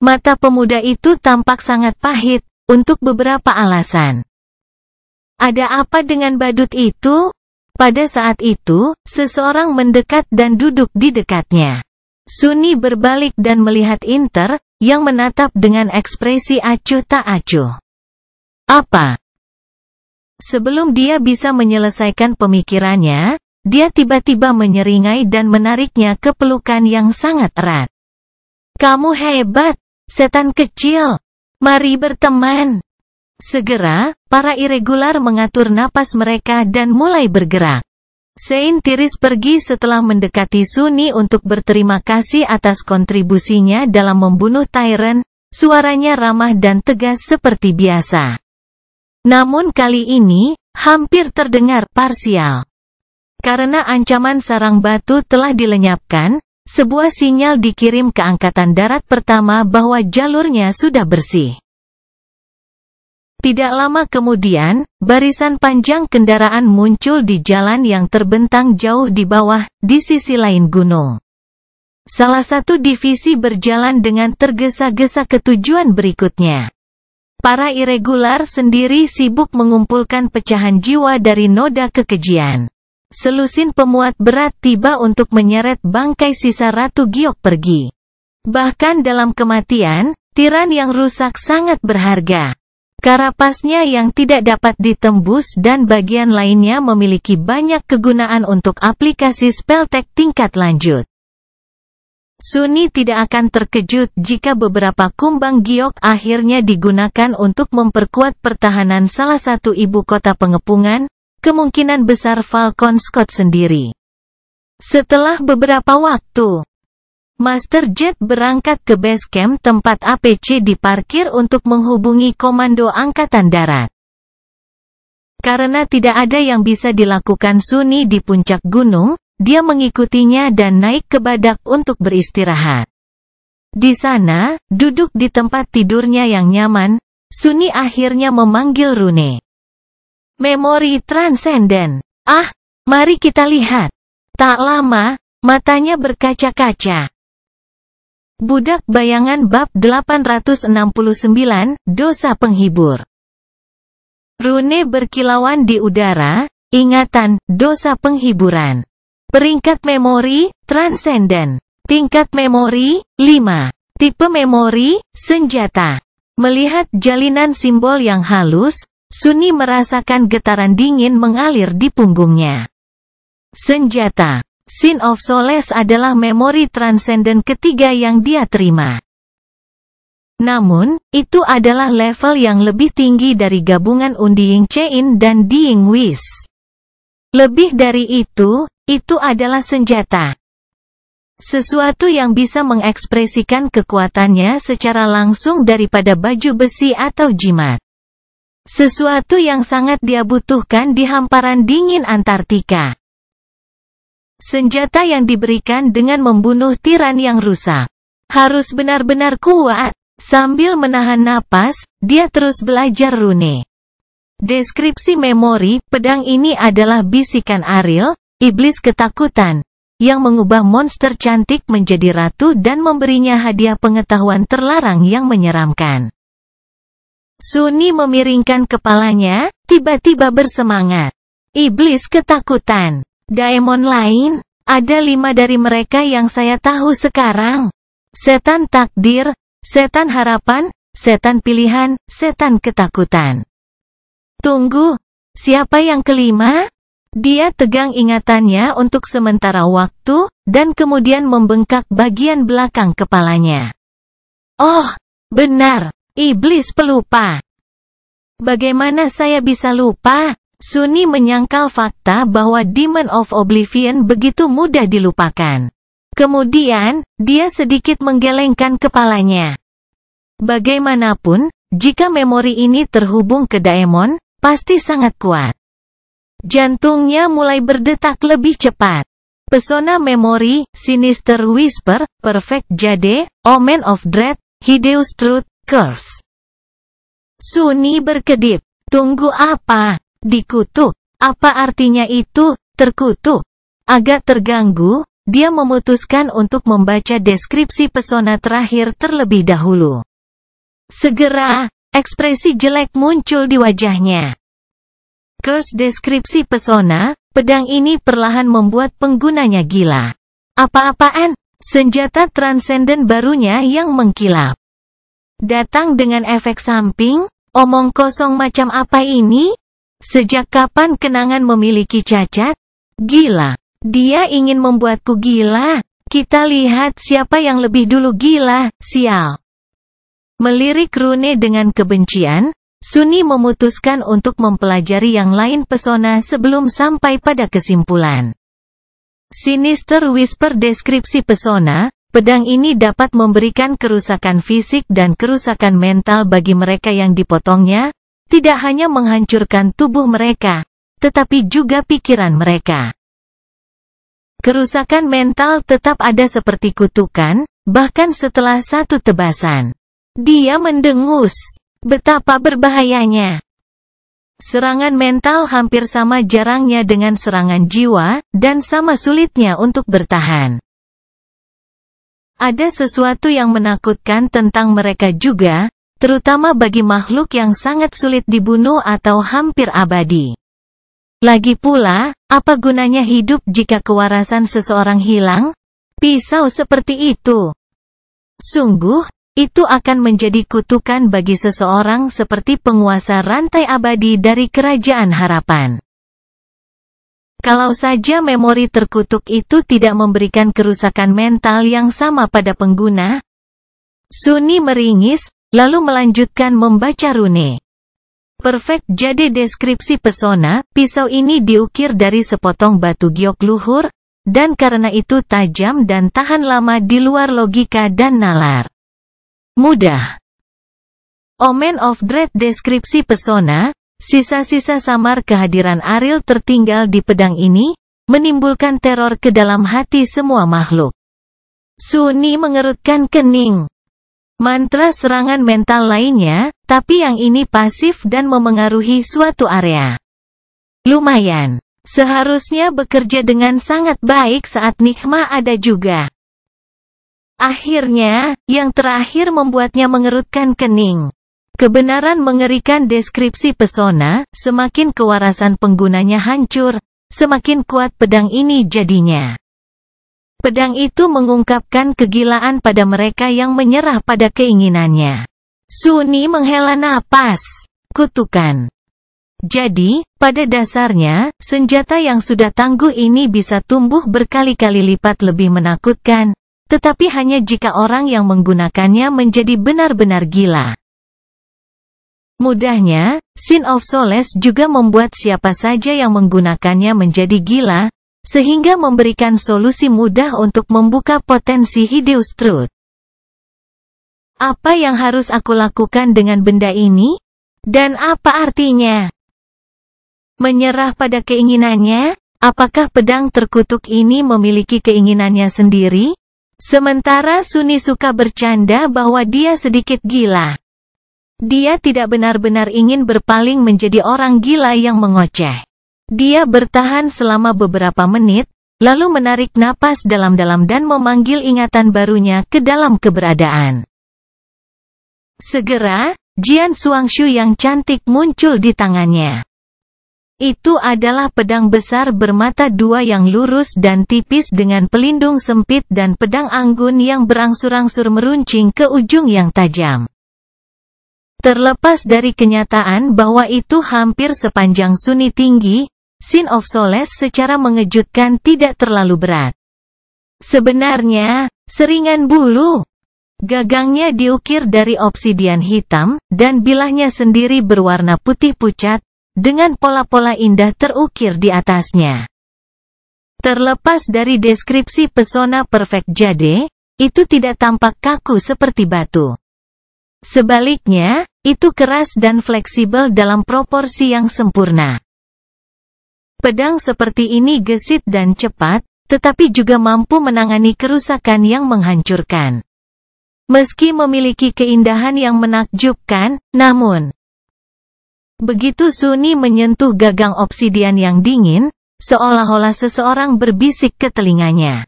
Mata pemuda itu tampak sangat pahit, untuk beberapa alasan. Ada apa dengan badut itu? Pada saat itu, seseorang mendekat dan duduk di dekatnya. Sunni berbalik dan melihat Inter, yang menatap dengan ekspresi acuh tak acuh. Apa? Sebelum dia bisa menyelesaikan pemikirannya, dia tiba-tiba menyeringai dan menariknya ke pelukan yang sangat erat. Kamu hebat, setan kecil. Mari berteman. Segera, para irregular mengatur napas mereka dan mulai bergerak. Seintiris pergi setelah mendekati Sunni untuk berterima kasih atas kontribusinya dalam membunuh Tyrant. Suaranya ramah dan tegas seperti biasa. Namun kali ini, hampir terdengar parsial. Karena ancaman sarang batu telah dilenyapkan, sebuah sinyal dikirim ke Angkatan Darat Pertama bahwa jalurnya sudah bersih. Tidak lama kemudian, barisan panjang kendaraan muncul di jalan yang terbentang jauh di bawah, di sisi lain gunung. Salah satu divisi berjalan dengan tergesa-gesa ke tujuan berikutnya. Para irregular sendiri sibuk mengumpulkan pecahan jiwa dari noda kekejian. Selusin pemuat berat tiba untuk menyeret bangkai sisa Ratu Giok pergi. Bahkan dalam kematian, tiran yang rusak sangat berharga. Karapasnya yang tidak dapat ditembus dan bagian lainnya memiliki banyak kegunaan untuk aplikasi spelltech tingkat lanjut. Sunni tidak akan terkejut jika beberapa kumbang giok akhirnya digunakan untuk memperkuat pertahanan salah satu ibu kota pengepungan, kemungkinan besar Falcon Scott sendiri. Setelah beberapa waktu, Master Jet berangkat ke base camp tempat APC diparkir untuk menghubungi Komando Angkatan Darat. Karena tidak ada yang bisa dilakukan Sunni di puncak gunung, dia mengikutinya dan naik ke badak untuk beristirahat. Di sana, duduk di tempat tidurnya yang nyaman, Sunni akhirnya memanggil Rune. Memori Transcendent. Ah, mari kita lihat. Tak lama, matanya berkaca-kaca. Budak Bayangan bab 869, Dosa Penghibur. Rune berkilauan di udara, ingatan, dosa penghiburan. Peringkat memori, transenden. Tingkat memori, 5. Tipe memori, senjata. Melihat jalinan simbol yang halus, Sunni merasakan getaran dingin mengalir di punggungnya. Senjata. Sin of Solace adalah memori transenden ketiga yang dia terima. Namun, itu adalah level yang lebih tinggi dari gabungan Undying Chain dan Dying Wish. Lebih dari itu adalah senjata. Sesuatu yang bisa mengekspresikan kekuatannya secara langsung daripada baju besi atau jimat. Sesuatu yang sangat dia butuhkan di hamparan dingin Antartika. Senjata yang diberikan dengan membunuh tiran yang rusak. Harus benar-benar kuat. Sambil menahan napas, dia terus belajar rune. Deskripsi memori, pedang ini adalah bisikan Ariel, iblis ketakutan, yang mengubah monster cantik menjadi ratu dan memberinya hadiah pengetahuan terlarang yang menyeramkan. Sunni memiringkan kepalanya, tiba-tiba bersemangat. Iblis ketakutan. Daemon lain, ada 5 dari mereka yang saya tahu sekarang. Setan takdir, setan harapan, setan pilihan, setan ketakutan. Tunggu, siapa yang kelima? Dia tegang ingatannya untuk sementara waktu, dan kemudian membengkak bagian belakang kepalanya. Oh, benar, iblis pelupa. Bagaimana saya bisa lupa? Sunni menyangkal fakta bahwa Demon of Oblivion begitu mudah dilupakan. Kemudian, dia sedikit menggelengkan kepalanya. Bagaimanapun, jika memori ini terhubung ke Daemon, pasti sangat kuat. Jantungnya mulai berdetak lebih cepat. Pesona memori, Sinister Whisper, Perfect Jade, Omen of Dread, Hideous Truth, Curse. Sunni berkedip. Tunggu apa? Dikutuk. Apa artinya itu, terkutuk? Agak terganggu, dia memutuskan untuk membaca deskripsi pesona terakhir terlebih dahulu. Segera, ekspresi jelek muncul di wajahnya. Curse deskripsi pesona, pedang ini perlahan membuat penggunanya gila. Apa-apaan? Senjata transenden barunya yang mengkilap. Datang dengan efek samping? Omong kosong macam apa ini? Sejak kapan kenangan memiliki cacat? Gila. Dia ingin membuatku gila. Kita lihat siapa yang lebih dulu gila, sial. Melirik rune dengan kebencian, Sunni memutuskan untuk mempelajari yang lain pesona sebelum sampai pada kesimpulan. Sinister Whisper deskripsi pesona, pedang ini dapat memberikan kerusakan fisik dan kerusakan mental bagi mereka yang dipotongnya, tidak hanya menghancurkan tubuh mereka, tetapi juga pikiran mereka. Kerusakan mental tetap ada seperti kutukan, bahkan setelah satu tebasan. Dia mendengus. Betapa berbahayanya. Serangan mental hampir sama jarangnya dengan serangan jiwa, dan sama sulitnya untuk bertahan. Ada sesuatu yang menakutkan tentang mereka juga, terutama bagi makhluk yang sangat sulit dibunuh atau hampir abadi. Lagi pula, apa gunanya hidup jika kewarasan seseorang hilang? Pisau seperti itu. Sungguh, itu akan menjadi kutukan bagi seseorang seperti penguasa rantai abadi dari Kerajaan Harapan. Kalau saja memori terkutuk itu tidak memberikan kerusakan mental yang sama pada pengguna. Sunni meringis, lalu melanjutkan membaca rune. Perfect Jade deskripsi pesona, pisau ini diukir dari sepotong batu giok luhur, dan karena itu tajam dan tahan lama di luar logika dan nalar. Mudah. Omen of Dread. Deskripsi pesona, sisa-sisa samar kehadiran Ariel tertinggal di pedang ini, menimbulkan teror ke dalam hati semua makhluk. Sunni mengerutkan kening. Mantra serangan mental lainnya, tapi yang ini pasif dan memengaruhi suatu area. Lumayan. Seharusnya bekerja dengan sangat baik saat Nikmah ada juga. Akhirnya, yang terakhir membuatnya mengerutkan kening. Kebenaran mengerikan. Deskripsi pesona, semakin kewarasan penggunanya hancur, semakin kuat pedang ini jadinya. Pedang itu mengungkapkan kegilaan pada mereka yang menyerah pada keinginannya. Sunni menghela napas. Kutukan. Jadi, pada dasarnya, senjata yang sudah tangguh ini bisa tumbuh berkali-kali lipat lebih menakutkan, tetapi hanya jika orang yang menggunakannya menjadi benar-benar gila. Mudahnya, Sin of Solace juga membuat siapa saja yang menggunakannya menjadi gila, sehingga memberikan solusi mudah untuk membuka potensi Hideous Truth. Apa yang harus aku lakukan dengan benda ini? Dan apa artinya? Menyerah pada keinginannya? Apakah pedang terkutuk ini memiliki keinginannya sendiri? Sementara Sunni suka bercanda bahwa dia sedikit gila. Dia tidak benar-benar ingin berpaling menjadi orang gila yang mengoceh. Dia bertahan selama beberapa menit, lalu menarik napas dalam-dalam dan memanggil ingatan barunya ke dalam keberadaan. Segera, Jian Suangshu yang cantik muncul di tangannya. Itu adalah pedang besar bermata dua yang lurus dan tipis dengan pelindung sempit dan pedang anggun yang berangsur-angsur meruncing ke ujung yang tajam. Terlepas dari kenyataan bahwa itu hampir sepanjang Sunni tinggi, Sin of Solace secara mengejutkan tidak terlalu berat. Sebenarnya, seringan bulu. Gagangnya diukir dari obsidian hitam, dan bilahnya sendiri berwarna putih pucat, dengan pola-pola indah terukir di atasnya. Terlepas dari deskripsi pesona Perfect Jade, itu tidak tampak kaku seperti batu. Sebaliknya, itu keras dan fleksibel dalam proporsi yang sempurna. Pedang seperti ini gesit dan cepat, tetapi juga mampu menangani kerusakan yang menghancurkan. Meski memiliki keindahan yang menakjubkan, namun begitu Sunni menyentuh gagang obsidian yang dingin, seolah-olah seseorang berbisik ke telinganya.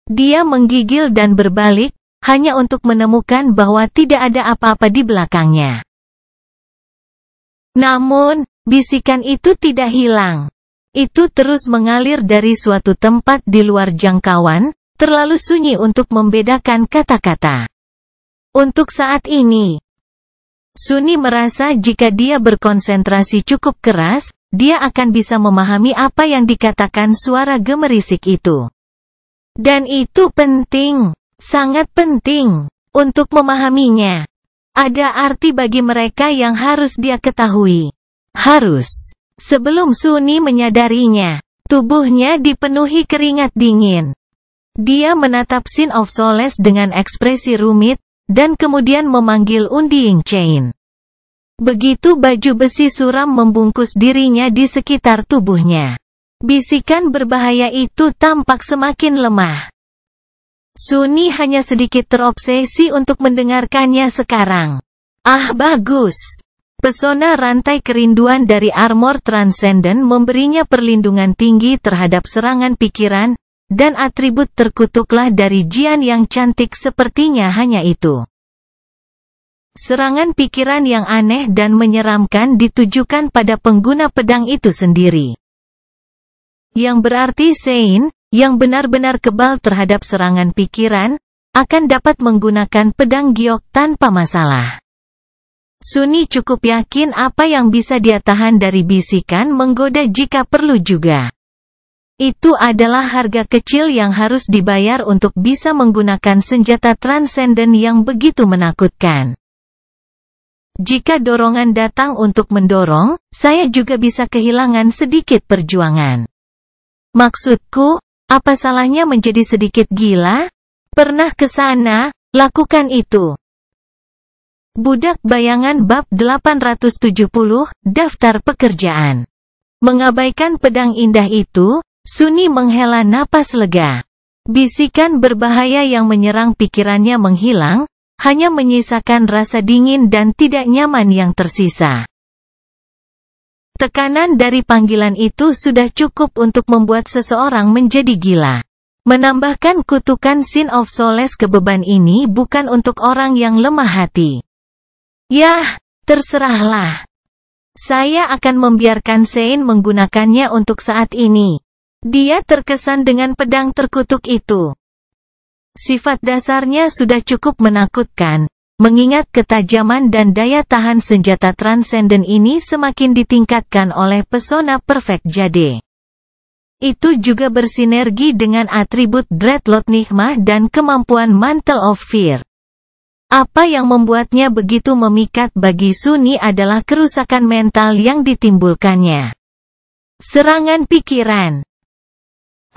Dia menggigil dan berbalik, hanya untuk menemukan bahwa tidak ada apa-apa di belakangnya. Namun, bisikan itu tidak hilang. Itu terus mengalir dari suatu tempat di luar jangkauan, terlalu sunyi untuk membedakan kata-kata. Untuk saat ini, Sunni merasa jika dia berkonsentrasi cukup keras, dia akan bisa memahami apa yang dikatakan suara gemerisik itu. Dan itu penting. Sangat penting untuk memahaminya. Ada arti bagi mereka yang harus dia ketahui. Harus. Sebelum Sunni menyadarinya, tubuhnya dipenuhi keringat dingin. Dia menatap Sin of Solace dengan ekspresi rumit, dan kemudian memanggil Undying Chain. Begitu baju besi suram membungkus dirinya di sekitar tubuhnya. Bisikan berbahaya itu tampak semakin lemah. Sunni hanya sedikit terobsesi untuk mendengarkannya sekarang. Ah, bagus. Pesona rantai kerinduan dari armor Transcendent memberinya perlindungan tinggi terhadap serangan pikiran, dan atribut terkutuklah dari Jian yang cantik sepertinya hanya itu. Serangan pikiran yang aneh dan menyeramkan ditujukan pada pengguna pedang itu sendiri. Yang berarti Sein, yang benar-benar kebal terhadap serangan pikiran, akan dapat menggunakan pedang giok tanpa masalah. Sunni cukup yakin apa yang bisa dia tahan dari bisikan menggoda jika perlu juga. Itu adalah harga kecil yang harus dibayar untuk bisa menggunakan senjata transenden yang begitu menakutkan. Jika dorongan datang untuk mendorong, saya juga bisa kehilangan sedikit perjuangan. Maksudku, Apa salahnya menjadi sedikit gila? Pernah ke sana? Lakukan itu. Budak bayangan bab 870, daftar pekerjaan. Mengabaikan pedang indah itu, Sunni menghela napas lega. Bisikan berbahaya yang menyerang pikirannya menghilang, hanya menyisakan rasa dingin dan tidak nyaman yang tersisa. Tekanan dari panggilan itu sudah cukup untuk membuat seseorang menjadi gila. Menambahkan kutukan Sin of Solace ke beban ini bukan untuk orang yang lemah hati. Yah, terserahlah. Saya akan membiarkan Sein menggunakannya untuk saat ini. Dia terkesan dengan pedang terkutuk itu. Sifat dasarnya sudah cukup menakutkan, mengingat ketajaman dan daya tahan senjata transenden ini semakin ditingkatkan oleh pesona Perfect Jade. Itu juga bersinergi dengan atribut Dreadlord Nikmah dan kemampuan Mantle of Fear. Apa yang membuatnya begitu memikat bagi Sunni adalah kerusakan mental yang ditimbulkannya. Serangan pikiran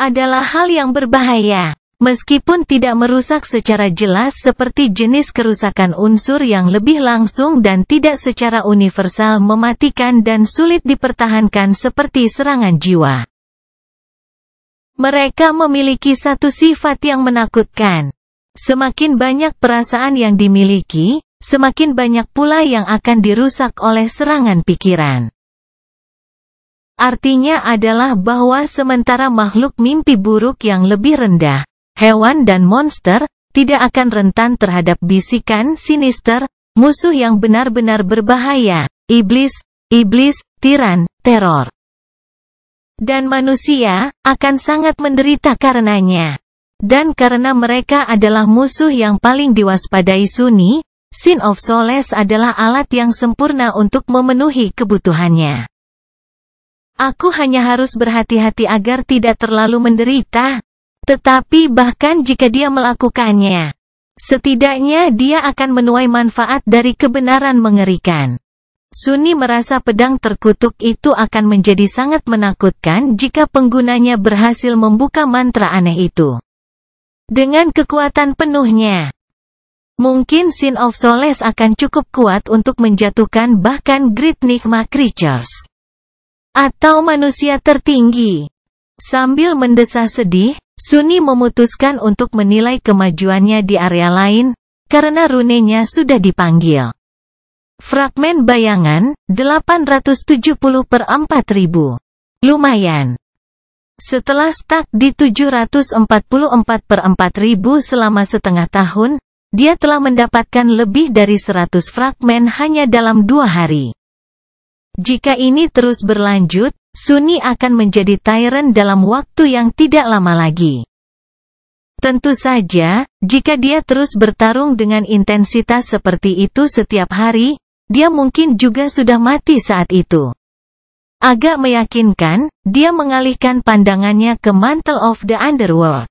adalah hal yang berbahaya, meskipun tidak merusak secara jelas seperti jenis kerusakan unsur yang lebih langsung dan tidak secara universal mematikan dan sulit dipertahankan seperti serangan jiwa. Mereka memiliki satu sifat yang menakutkan. Semakin banyak perasaan yang dimiliki, semakin banyak pula yang akan dirusak oleh serangan pikiran. Artinya adalah bahwa sementara makhluk mimpi buruk yang lebih rendah, hewan dan monster, tidak akan rentan terhadap bisikan sinister, musuh yang benar-benar berbahaya, iblis, tiran, teror. Dan manusia, akan sangat menderita karenanya. Dan karena mereka adalah musuh yang paling diwaspadai Sunni, Sin of Solace adalah alat yang sempurna untuk memenuhi kebutuhannya. Aku hanya harus berhati-hati agar tidak terlalu menderita. Tetapi bahkan jika dia melakukannya, setidaknya dia akan menuai manfaat dari kebenaran mengerikan. Sunni merasa pedang terkutuk itu akan menjadi sangat menakutkan jika penggunanya berhasil membuka mantra aneh itu. Dengan kekuatan penuhnya, mungkin Sin of Solace akan cukup kuat untuk menjatuhkan bahkan Great Nikmah Creatures atau manusia tertinggi. Sambil mendesah sedih, Sunni memutuskan untuk menilai kemajuannya di area lain, karena runenya sudah dipanggil. Fragmen bayangan, 870/4000. Lumayan. Setelah stuck di 744/4000 selama setengah tahun, dia telah mendapatkan lebih dari 100 fragmen hanya dalam 2 hari. Jika ini terus berlanjut, Sunni akan menjadi tyrant dalam waktu yang tidak lama lagi. Tentu saja, jika dia terus bertarung dengan intensitas seperti itu setiap hari, dia mungkin juga sudah mati saat itu. Agak meyakinkan, dia mengalihkan pandangannya ke Mantle of the Underworld.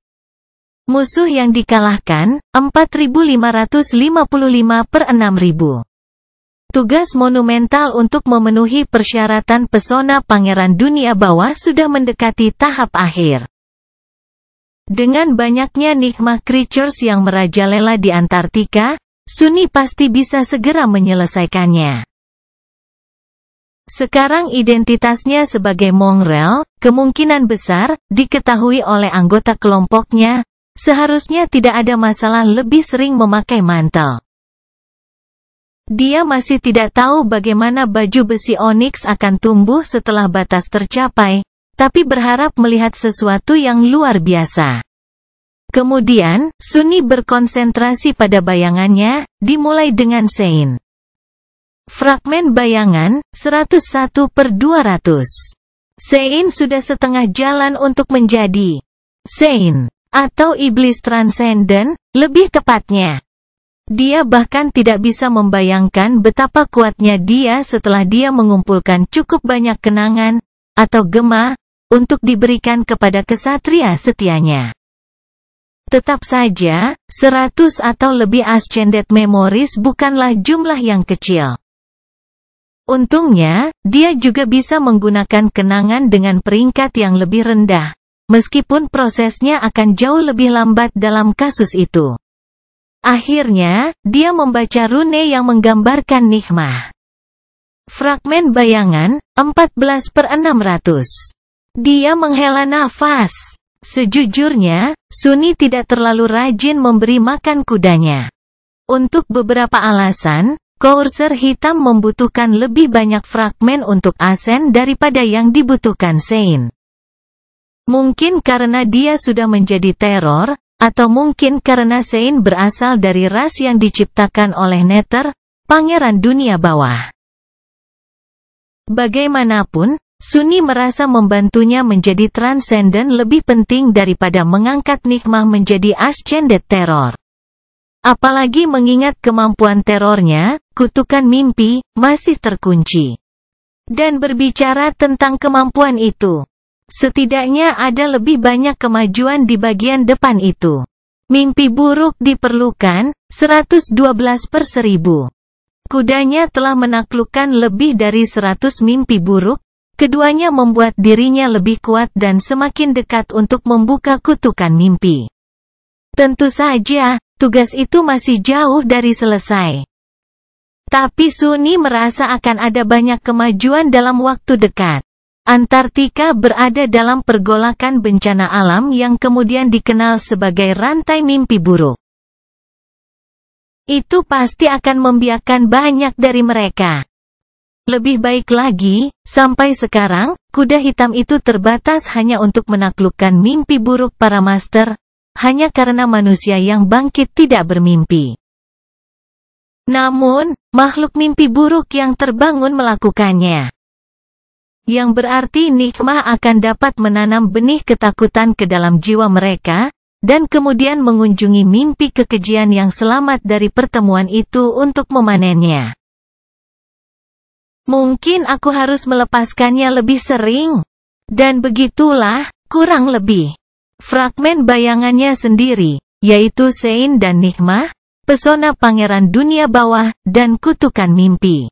Musuh yang dikalahkan, 4555/6000. Tugas monumental untuk memenuhi persyaratan pesona Pangeran Dunia Bawah sudah mendekati tahap akhir. Dengan banyaknya nikmah creatures yang merajalela di Antartika, Sunni pasti bisa segera menyelesaikannya. Sekarang identitasnya sebagai mongrel, kemungkinan besar, diketahui oleh anggota kelompoknya, seharusnya tidak ada masalah lebih sering memakai mantel. Dia masih tidak tahu bagaimana baju besi onyx akan tumbuh setelah batas tercapai, tapi berharap melihat sesuatu yang luar biasa. Kemudian, Sunni berkonsentrasi pada bayangannya, dimulai dengan Sein. Fragmen bayangan, 101/200. Sein sudah setengah jalan untuk menjadi Sein, atau iblis transenden, lebih tepatnya. Dia bahkan tidak bisa membayangkan betapa kuatnya dia setelah dia mengumpulkan cukup banyak kenangan, atau gema, untuk diberikan kepada kesatria setianya. Tetap saja, 100 atau lebih Ascended Memories bukanlah jumlah yang kecil. Untungnya, dia juga bisa menggunakan kenangan dengan peringkat yang lebih rendah, meskipun prosesnya akan jauh lebih lambat dalam kasus itu. Akhirnya, dia membaca rune yang menggambarkan nikmah. Fragmen bayangan, 14/600. Dia menghela nafas. Sejujurnya, Sunni tidak terlalu rajin memberi makan kudanya. Untuk beberapa alasan, Courser hitam membutuhkan lebih banyak fragmen untuk Asen daripada yang dibutuhkan Sein. Mungkin karena dia sudah menjadi teror, atau mungkin karena Sein berasal dari ras yang diciptakan oleh Nether, Pangeran Dunia Bawah. Bagaimanapun, Sunni merasa membantunya menjadi transenden lebih penting daripada mengangkat nikmah menjadi Ascended Terror. Apalagi mengingat kemampuan terornya, kutukan mimpi, masih terkunci. Dan berbicara tentang kemampuan itu, setidaknya ada lebih banyak kemajuan di bagian depan itu. Mimpi buruk diperlukan, 112/1000. Kudanya telah menaklukkan lebih dari 100 mimpi buruk, keduanya membuat dirinya lebih kuat dan semakin dekat untuk membuka kutukan mimpi. Tentu saja, tugas itu masih jauh dari selesai. Tapi Sunni merasa akan ada banyak kemajuan dalam waktu dekat. Antartika berada dalam pergolakan bencana alam yang kemudian dikenal sebagai rantai mimpi buruk. Itu pasti akan membiarkan banyak dari mereka. Lebih baik lagi, sampai sekarang, kuda hitam itu terbatas hanya untuk menaklukkan mimpi buruk para master, hanya karena manusia yang bangkit tidak bermimpi. Namun, makhluk mimpi buruk yang terbangun melakukannya. Yang berarti nikmah akan dapat menanam benih ketakutan ke dalam jiwa mereka, dan kemudian mengunjungi mimpi kekejian yang selamat dari pertemuan itu untuk memanennya. Mungkin aku harus melepaskannya lebih sering. Dan begitulah, kurang lebih. Fragmen bayangannya sendiri, yaitu Sein dan nikmah, pesona Pangeran Dunia Bawah, dan kutukan mimpi.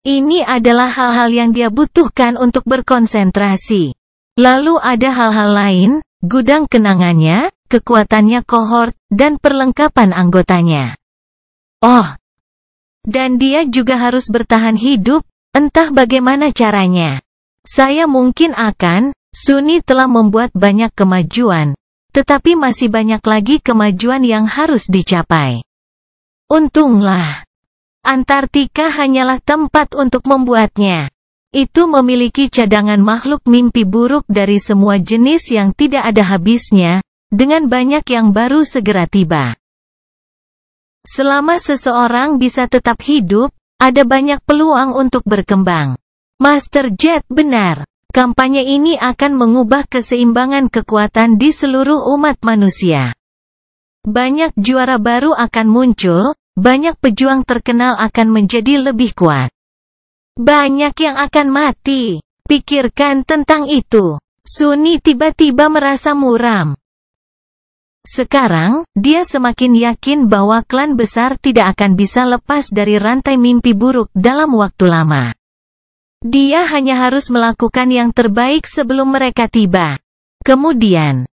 Ini adalah hal-hal yang dia butuhkan untuk berkonsentrasi. Lalu ada hal-hal lain, gudang kenangannya, kekuatannya kohort, dan perlengkapan anggotanya. Oh! Dan dia juga harus bertahan hidup, entah bagaimana caranya. Saya mungkin Sunni telah membuat banyak kemajuan, tetapi masih banyak lagi kemajuan yang harus dicapai. Untunglah, Antartika hanyalah tempat untuk membuatnya. Itu memiliki cadangan makhluk mimpi buruk dari semua jenis yang tidak ada habisnya, dengan banyak yang baru segera tiba. Selama seseorang bisa tetap hidup, ada banyak peluang untuk berkembang. Master Jet benar. Kampanye ini akan mengubah keseimbangan kekuatan di seluruh umat manusia. Banyak juara baru akan muncul, banyak pejuang terkenal akan menjadi lebih kuat. Banyak yang akan mati. Pikirkan tentang itu. Sunni tiba-tiba merasa muram. Sekarang, dia semakin yakin bahwa klan besar tidak akan bisa lepas dari rantai mimpi buruk dalam waktu lama. Dia hanya harus melakukan yang terbaik sebelum mereka tiba. Kemudian,